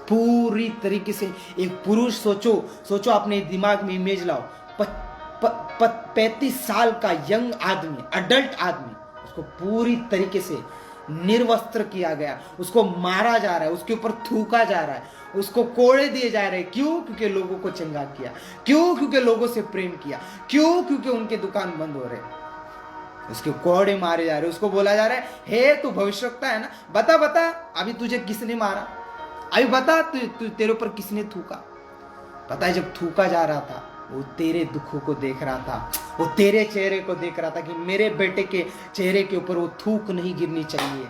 पूरी तरीके से एक पुरुष, सोचो अपने दिमाग में इमेज लाओ, 35 साल का यंग आदमी, अडल्ट आदमी, उसको पूरी तरीके से निर्वस्त्र किया गया, उसको मारा जा रहा है, उसके ऊपर थूका जा रहा है, उसको कोड़े दिए जा रहे हैं। क्यों? क्योंकि लोगों को चंगा किया। क्यों? क्योंकि लोगों से प्रेम किया। क्यों? क्योंकि उनके दुकान बंद हो रहे, उसके कोड़े मारे जा रहे, उसको बोला जा रहा है हे तू भविष्यवक्ता है ना, बता बता अभी तुझे किसने मारा, अभी बता तेरे ऊपर किसने थूका। पता है जब थूका जा रहा था वो तेरे दुखों को देख रहा था, वो तेरे चेहरे को देख रहा था कि मेरे बेटे के चेहरे के ऊपर वो थूक नहीं गिरनी चाहिए।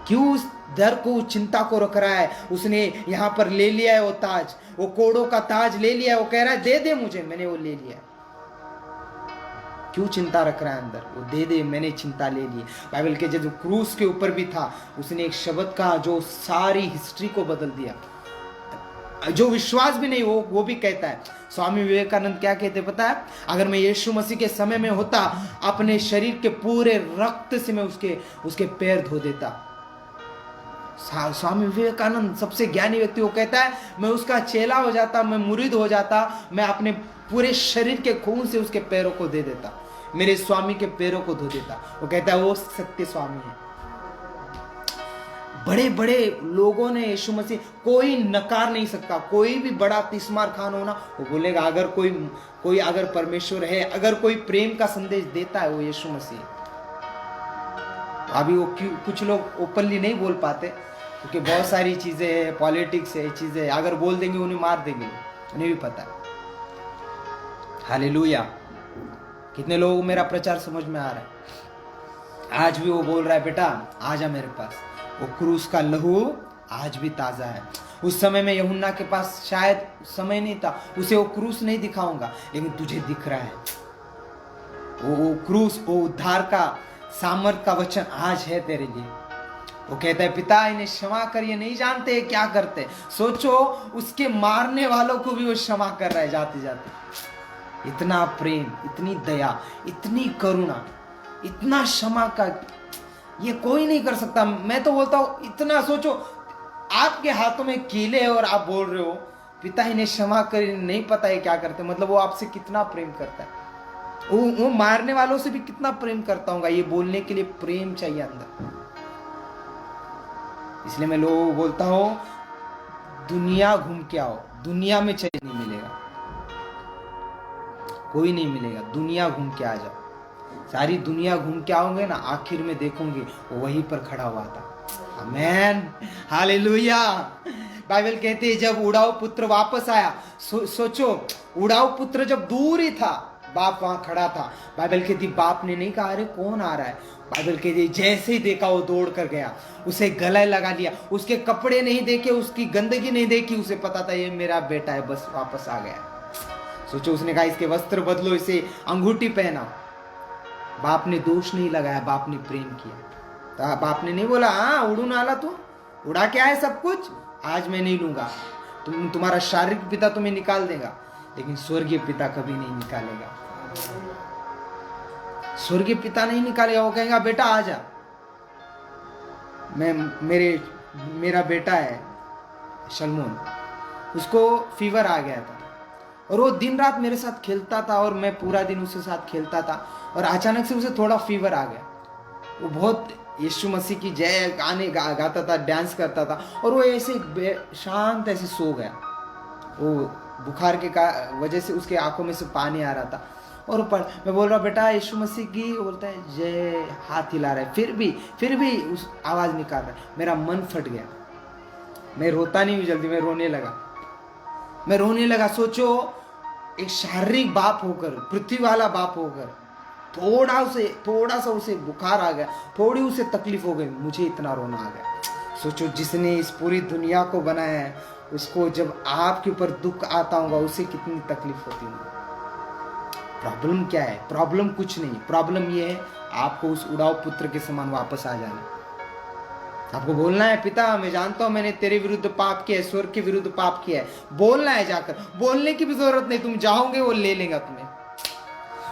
क्यों उस डर को, उस चिंता को रख रहा है? उसने यहां पर ले लिया है वो ताज, वो कोड़ों का ताज ले लिया है, वो कह रहा है दे दे मुझे, मैंने वो ले लिया। क्यों चिंता रख रहा है अंदर? वो दे दे, मैंने चिंता ले ली। बाइबल के जो क्रूस के ऊपर भी था, उसने एक शब्द कहा जो सारी हिस्ट्री को बदल दिया। जो विश्वास भी नहीं वो भी कहता है। स्वामी विवेकानंद क्या कहते पता है? अगर मैं यीशु मसीह के समय में होता, अपने शरीर के पूरे रक्त से मैं उसके पैर धो देता। स्वामी विवेकानंद सबसे ज्ञानी व्यक्ति, वो कहता है मैं उसका चेला हो जाता, मैं मुरीद हो जाता, मैं अपने पूरे शरीर के खून से उसके पैरों को दे देता, मेरे स्वामी के पैरों को धो देता। वो कहता है वो सत्य स्वामी है। बड़े बड़े लोगों ने यीशु मसीह, कोई नकार नहीं सकता। कोई भी बड़ा तिस्मार खान होना, वो बोलेगा अगर कोई अगर परमेश्वर है, अगर कोई प्रेम का संदेश देता है, वो यीशु मसीह। अभी वो कुछ लोग ओपनली नहीं बोल पाते क्योंकि बहुत सारी चीजें है, पॉलिटिक्स है, चीजें अगर बोल देंगे उन्हें मार देंगे, उन्हें भी पता है। हालेलुया। कितने लोगों को मेरा प्रचार समझ में आ रहा है? आज भी वो बोल रहा है बेटा आजा मेरे पास। वो क्रूस का लहू आज भी ताजा है। उस समय में यूहन्ना के पास शायद समय नहीं था, उसे वो क्रूस नहीं दिखाऊंगा, लेकिन तुझे दिख रहा है वो क्रूस, वो उद्धार का सामर्थ का वचन आज है तेरे लिए। वो कहता है पिता इन्हें क्षमा कर, ये नहीं जानते क्या करते। सोचो उसके मारने वालों को भी वो क्षमा कर रहा है जाते जाते। इतना प्रेम, इतनी दया, इतनी करुणा, इतना क्षमा का ये कोई नहीं कर सकता। मैं तो बोलता हूं इतना सोचो, आपके हाथों में कीले है और आप बोल रहे हो पिता इन्हें क्षमा कर, नहीं पता है क्या करते। मतलब वो आपसे कितना प्रेम करता है। वो मारने वालों से भी कितना प्रेम करता होगा। ये बोलने के लिए प्रेम चाहिए अंदर। इसलिए मैं लोगों को बोलता हूं दुनिया घूम के आओ, दुनिया में चाहिए नहीं मिलेगा। कोई नहीं मिलेगा। दुनिया घूम के आ जाओ, सारी दुनिया घूम के आओगे ना, आखिर में देखोगे वो वहीं पर खड़ा हुआ था। आमेन, हालेलुया। बाइबल कहती है जब उड़ाऊ पुत्र वापस आया, सोचो उड़ाऊ पुत्र जब दूर ही था, बाप वहां खड़ा था। बाइबल कहती बाप ने नहीं कहा अरे कौन आ रहा है, बाइबल कहती जैसे ही देखा वो दौड़ कर गया, उसे गले लगा लिया, उसके कपड़े नहीं देखे, उसकी गंदगी नहीं देखी, उसे पता था ये मेरा बेटा है, बस वापस आ गया। सोचो उसने कहा इसके वस्त्र बदलो, इसे अंगूठी पहना। बाप ने दोष नहीं लगाया, बाप ने प्रेम किया। तो बाप ने नहीं बोला हाँ उड़ू नाला तू उड़ा के आए सब कुछ, आज मैं नहीं लूंगा, तुम्हारा शारीरिक पिता तुम्हें निकाल देगा, लेकिन स्वर्गीय पिता कभी नहीं निकालेगा। स्वर्गीय पिता नहीं निकालेगा, वो कहेगा बेटा आ जा। मेरा बेटा है शलमोन, उसको फीवर आ गया था और वो दिन रात मेरे साथ खेलता था और मैं पूरा दिन उसके साथ खेलता था, और अचानक से उसे थोड़ा फीवर आ गया। वो बहुत यीशु मसीह की जय गाने गाता था, डांस करता था, और वो ऐसे शांत ऐसे सो गया। वो बुखार के वजह से उसके आंखों में से पानी आ रहा था, और मैं बोल रहा बेटा यीशु मसीह की, वो बोलता है जय, हाथ हिला रहा है, फिर भी उस आवाज निकाल रहा है। मेरा मन फट गया, मैं रोता नहीं हूँ जल्दी, मैं रोने लगा। सोचो एक शारीरिक बाप होकर, पृथ्वी वाला बाप होकर, थोड़ा सा उसे बुखार आ गया, थोड़ी उसे तकलीफ हो गई, मुझे इतना रोना आ गया। सोचो जिसने इस पूरी दुनिया को बनाया है, उसको जब आपके ऊपर दुख आता होगा उसे कितनी तकलीफ होती होगी। प्रॉब्लम क्या है? प्रॉब्लम कुछ नहीं, प्रॉब्लम ये है आपको उस उड़ाऊ पुत्र के समान वापस आ जाना। आपको बोलना है पिता मैं जानता हूं मैंने तेरे विरुद्ध पाप किया है, स्वर्ग के विरुद्ध पाप किया है। बोलना है जाकर, बोलने की भी जरूरत नहीं, तुम जाओगे वो ले लेगा तुम्हें,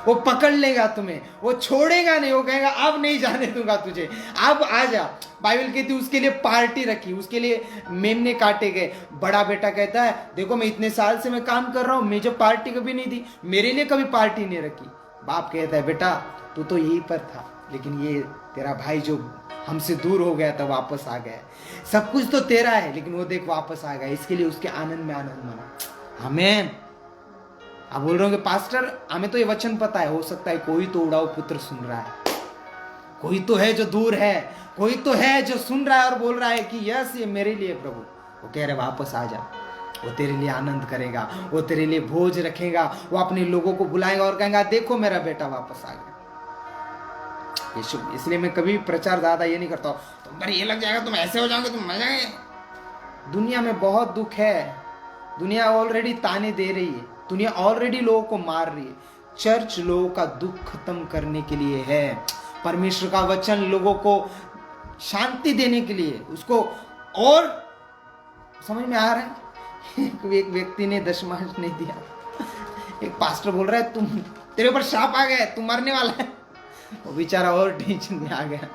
वो पकड़ लेगा तुम्हें, वो छोड़ेगा नहीं, वो कहेगा अब नहीं जाने दूंगा तुझे, अब आ जा। बाइबल कहती है उसके लिए पार्टी रखी, उसके लिए मेमने काटे गए। बड़ा बेटा कहता है देखो मैं इतने साल से मैं काम कर रहा हूं, मुझे पार्टी कभी नहीं दी, मेरे लिए कभी पार्टी नहीं रखी। बाप कहता है बेटा तू तो यहीं पर था, लेकिन ये तेरा भाई जो हमसे दूर हो गया था वापस आ गया, सब कुछ तो तेरा है लेकिन वो देख वापस आ गया, इसके लिए उसके आनंद में आनंद मना। आमीन। आप बोल रहे हो कि पास्टर हमें तो ये वचन पता है, हो सकता है कोई तो उड़ाऊ पुत्र सुन रहा है, कोई तो है जो दूर है, कोई तो है जो सुन रहा है और बोल रहा है कि यस ये मेरे लिए प्रभु। वो कह रहे वापस आ जा, वो तेरे लिए आनंद करेगा, वो तेरे लिए भोज रखेगा, वो अपने लोगों को बुलाएगा और कहेगा देखो मेरा बेटा वापस आ गया। इसलिए मैं कभी प्रचार ज्यादा ये नहीं करता हूँ तुम पर ये लग जाएगा, तुम ऐसे हो जाओगे, तुम मर जाएंगे। दुनिया में बहुत दुख है, दुनिया ऑलरेडी ताने दे रही है, दुनिया ऑलरेडी लोगों को मार रही है। चर्च लोगों का दुख खत्म करने के लिए है, परमेश्वर का वचन लोगों को शांति देने के लिए, उसको और समझ में आ रहा है। एक व्यक्ति ने दशमांश नहीं दिया, एक पास्टर बोल रहा है तुम तेरे ऊपर शाप आ गया, तू मरने वाला है। वो बेचारा और टेंशन में आ गया,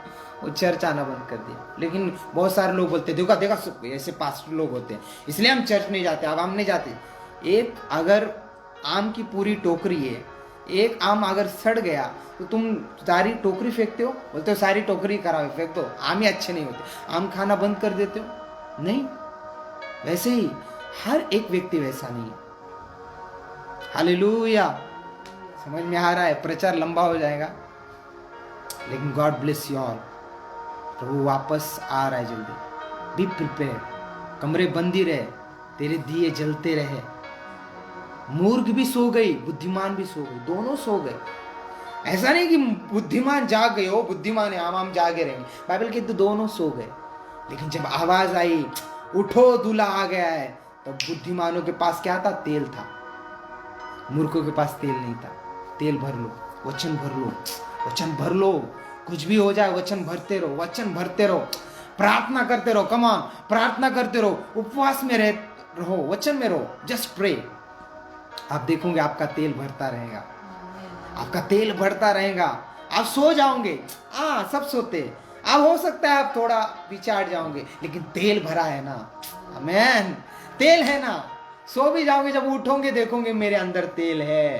वो चर्च आना बंद कर दिया। लेकिन बहुत सारे लोग बोलते देखा देखा ऐसे पास्टर लोग होते हैं इसलिए हम चर्च नहीं जाते, अब हम नहीं जाते। एक अगर आम की पूरी टोकरी है, एक आम अगर सड़ गया तो तुम सारी टोकरी फेंकते हो? बोलते हो सारी टोकरी खराब है फेंक दो, आम ही अच्छे नहीं होते, आम खाना बंद कर देते हो? नहीं, वैसे ही हर एक व्यक्ति वैसा नहीं है। हालेलुया। समझ में आ रहा है? प्रचार लंबा हो जाएगा लेकिन गॉड ब्लेस यू ऑल। प्रभु वापस आ रहा है जल्दी, बी प्रिपेयर। कमरे बंद ही रहे, तेरे दिए जलते रहे। मूर्ख भी सो गई, बुद्धिमान भी सो गई, दोनों सो गए। ऐसा नहीं कि बुद्धिमान जाग गए हो, बुद्धिमान है हम जागे रहेंगे, बाइबल कहते दोनों सो गए। लेकिन जब आवाज आई उठो दूल्हा आ गया है, तो बुद्धिमानों के पास क्या था? तेल था, मूर्खों के पास तेल नहीं था। तेल भर लो, वचन भर लो, वचन भर लो, कुछ भी हो जाए वचन भरते रहो, वचन भरते रहो, प्रार्थना करते रहो, कमान प्रार्थना करते रहो, उपवास में रहो, वचन में रहो, जस्ट प्रे। आप देखोगे आपका तेल भरता रहेगा, आपका तेल भरता रहेगा। आप सो जाओगे, हाँ सब सोते, अब हो सकता है आप थोड़ा पीछे हट जाओगे, लेकिन तेल भरा है ना, आमीन, तेल है ना। सो भी जाओगे, जब उठोगे देखोगे मेरे अंदर तेल है,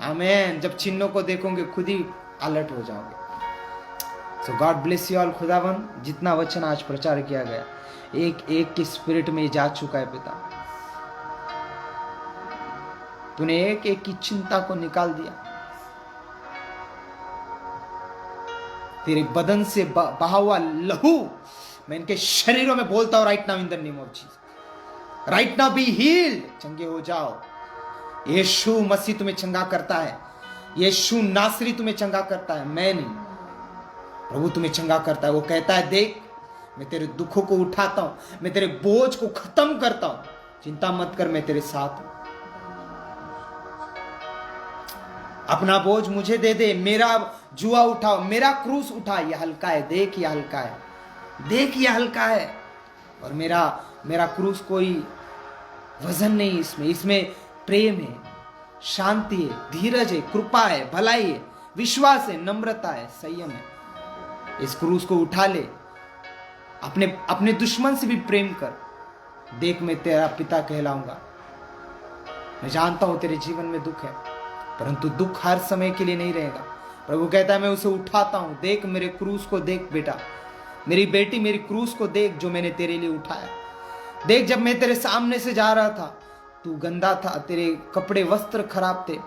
आमीन। जब चिन्हों को देखोगे खुद ही अलर्ट हो जाओगे। सो गॉड ब्लेस यू ऑल। खुदावन जितना वचन आज प्रचार किया गया, एक एक के स्पिरिट में जा चुका है पिता। तूने एक एक की चिंता को निकाल दिया। तेरे बदन से बहा हुआ लहू मैं इनके शरीरों में बोलता हूं right now in the name of Jesus, right now be healed. चंगे हो जाओ। यीशु मसीह तुम्हें चंगा करता है, यीशु नासरी तुम्हें चंगा करता है, मैं नहीं। प्रभु तुम्हें चंगा करता है। वो कहता है देख मैं तेरे दुखों को उठाता हूं, मैं तेरे बोझ को खत्म करता हूं, चिंता मत कर, मैं तेरे साथ हूं। अपना बोझ मुझे दे दे, मेरा जुआ उठाओ, मेरा क्रूस उठा, यह हल्का है, देख यह हल्का है, देख यह हल्का है। और मेरा क्रूस कोई वजन नहीं, इसमें प्रेम है, शांति है, धीरज है, कृपा है, भलाई है, विश्वास है, नम्रता है, संयम है। इस क्रूस को उठा ले, अपने दुश्मन से भी प्रेम कर। देख मैं तेरा पिता कहलाऊंगा। मैं जानता हूं तेरे जीवन में दुख है, परंतु दुख हर समय के लिए नहीं रहेगा। प्रभु कहता है मैं उसे उठाता हूं। देख मेरे क्रूस को देख बेटा, मेरी बेटी, मेरी क्रूस को देख जो मैंने तेरे लिए उठाया। देख जब मैं तेरे सामने से जा रहा था, तू गंदा था, तेरे कपड़े वस्त्र खराब थे,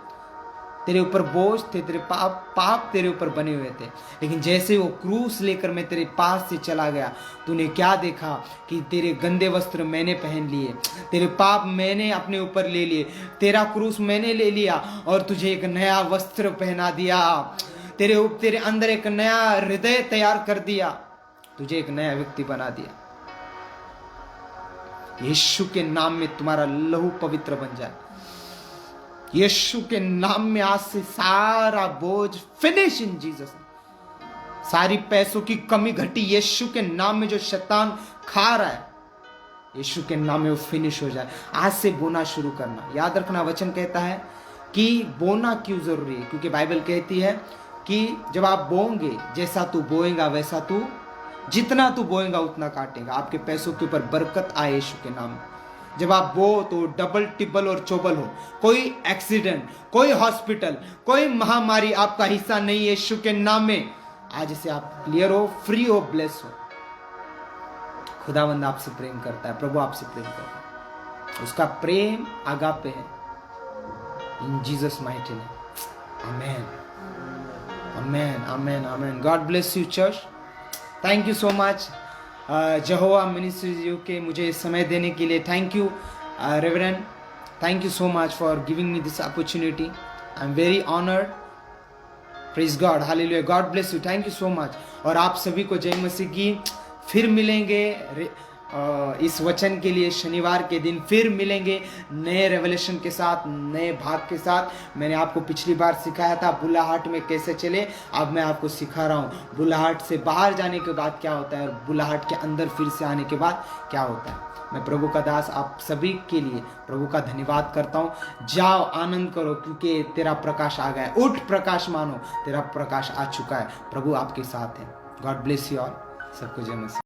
तेरे ऊपर बोझ थे, तेरे पाप तेरे ऊपर बने हुए थे। लेकिन जैसे वो क्रूस लेकर मैं तेरे पास से चला गया, तूने क्या देखा कि तेरे गंदे वस्त्र मैंने पहन लिए, तेरे पाप मैंने अपने ऊपर ले लिए, तेरा क्रूस मैंने ले लिया और तुझे एक नया वस्त्र पहना दिया, तेरे अंदर एक नया हृदय तैयार कर दिया, तुझे एक नया व्यक्ति बना दिया। यीशु के नाम में तुम्हारा लहू पवित्र बन जाए। यीशु के नाम में आज से सारा बोझ फिनिश इन जीसस। सारी पैसों की कमी घटी यीशु के नाम में। जो शैतान खा रहा है यीशु के नाम में वो फिनिश हो जाए। आज से बोना शुरू करना। याद रखना वचन कहता है कि बोना क्यों जरूरी है, क्योंकि बाइबल कहती है कि जब आप बोएंगे, जैसा तू बोएगा वैसा तू, जितना तू बोएगा उतना काटेगा। आपके पैसों के ऊपर बरकत आए यीशु के नाम में। जब आप बो तो डबल टिबल और चौबल हो। कोई एक्सीडेंट, कोई हॉस्पिटल, कोई महामारी आपका हिस्सा नहीं है यीशु के नाम में। आज से आप क्लियर हो, फ्री हो, ब्लेस हो। खुदावंद आपसे प्रेम करता है, प्रभु आपसे प्रेम करता है, उसका प्रेम आगापे है। इन Jesus mighty name, amen, amen, amen, amen. God bless you church. Thank you so much जहोवा ministries UK मुझे समय देने के लिए। Thank you reverend, thank you so much for giving me this opportunity. I am very honoured. Praise God, hallelujah. God bless you, thank you so much. और आप सभी को जय मसीह की। फिर मिलेंगे इस वचन के लिए शनिवार के दिन, फिर मिलेंगे नए रेवलेशन के साथ, नए भाग के साथ। मैंने आपको पिछली बार सिखाया था बुलाहट में कैसे चले, अब मैं आपको सिखा रहा हूँ बुलाहट से बाहर जाने के बाद क्या होता है और बुलाहट के अंदर फिर से आने के बाद क्या होता है। मैं प्रभु का दास आप सभी के लिए प्रभु का धन्यवाद करता हूँ। जाओ, आनंद करो, क्योंकि तेरा प्रकाश आ गया। उठ, प्रकाश मानो, तेरा प्रकाश आ चुका है। प्रभु आपके साथ है। God bless you all. सबको जय मसीह।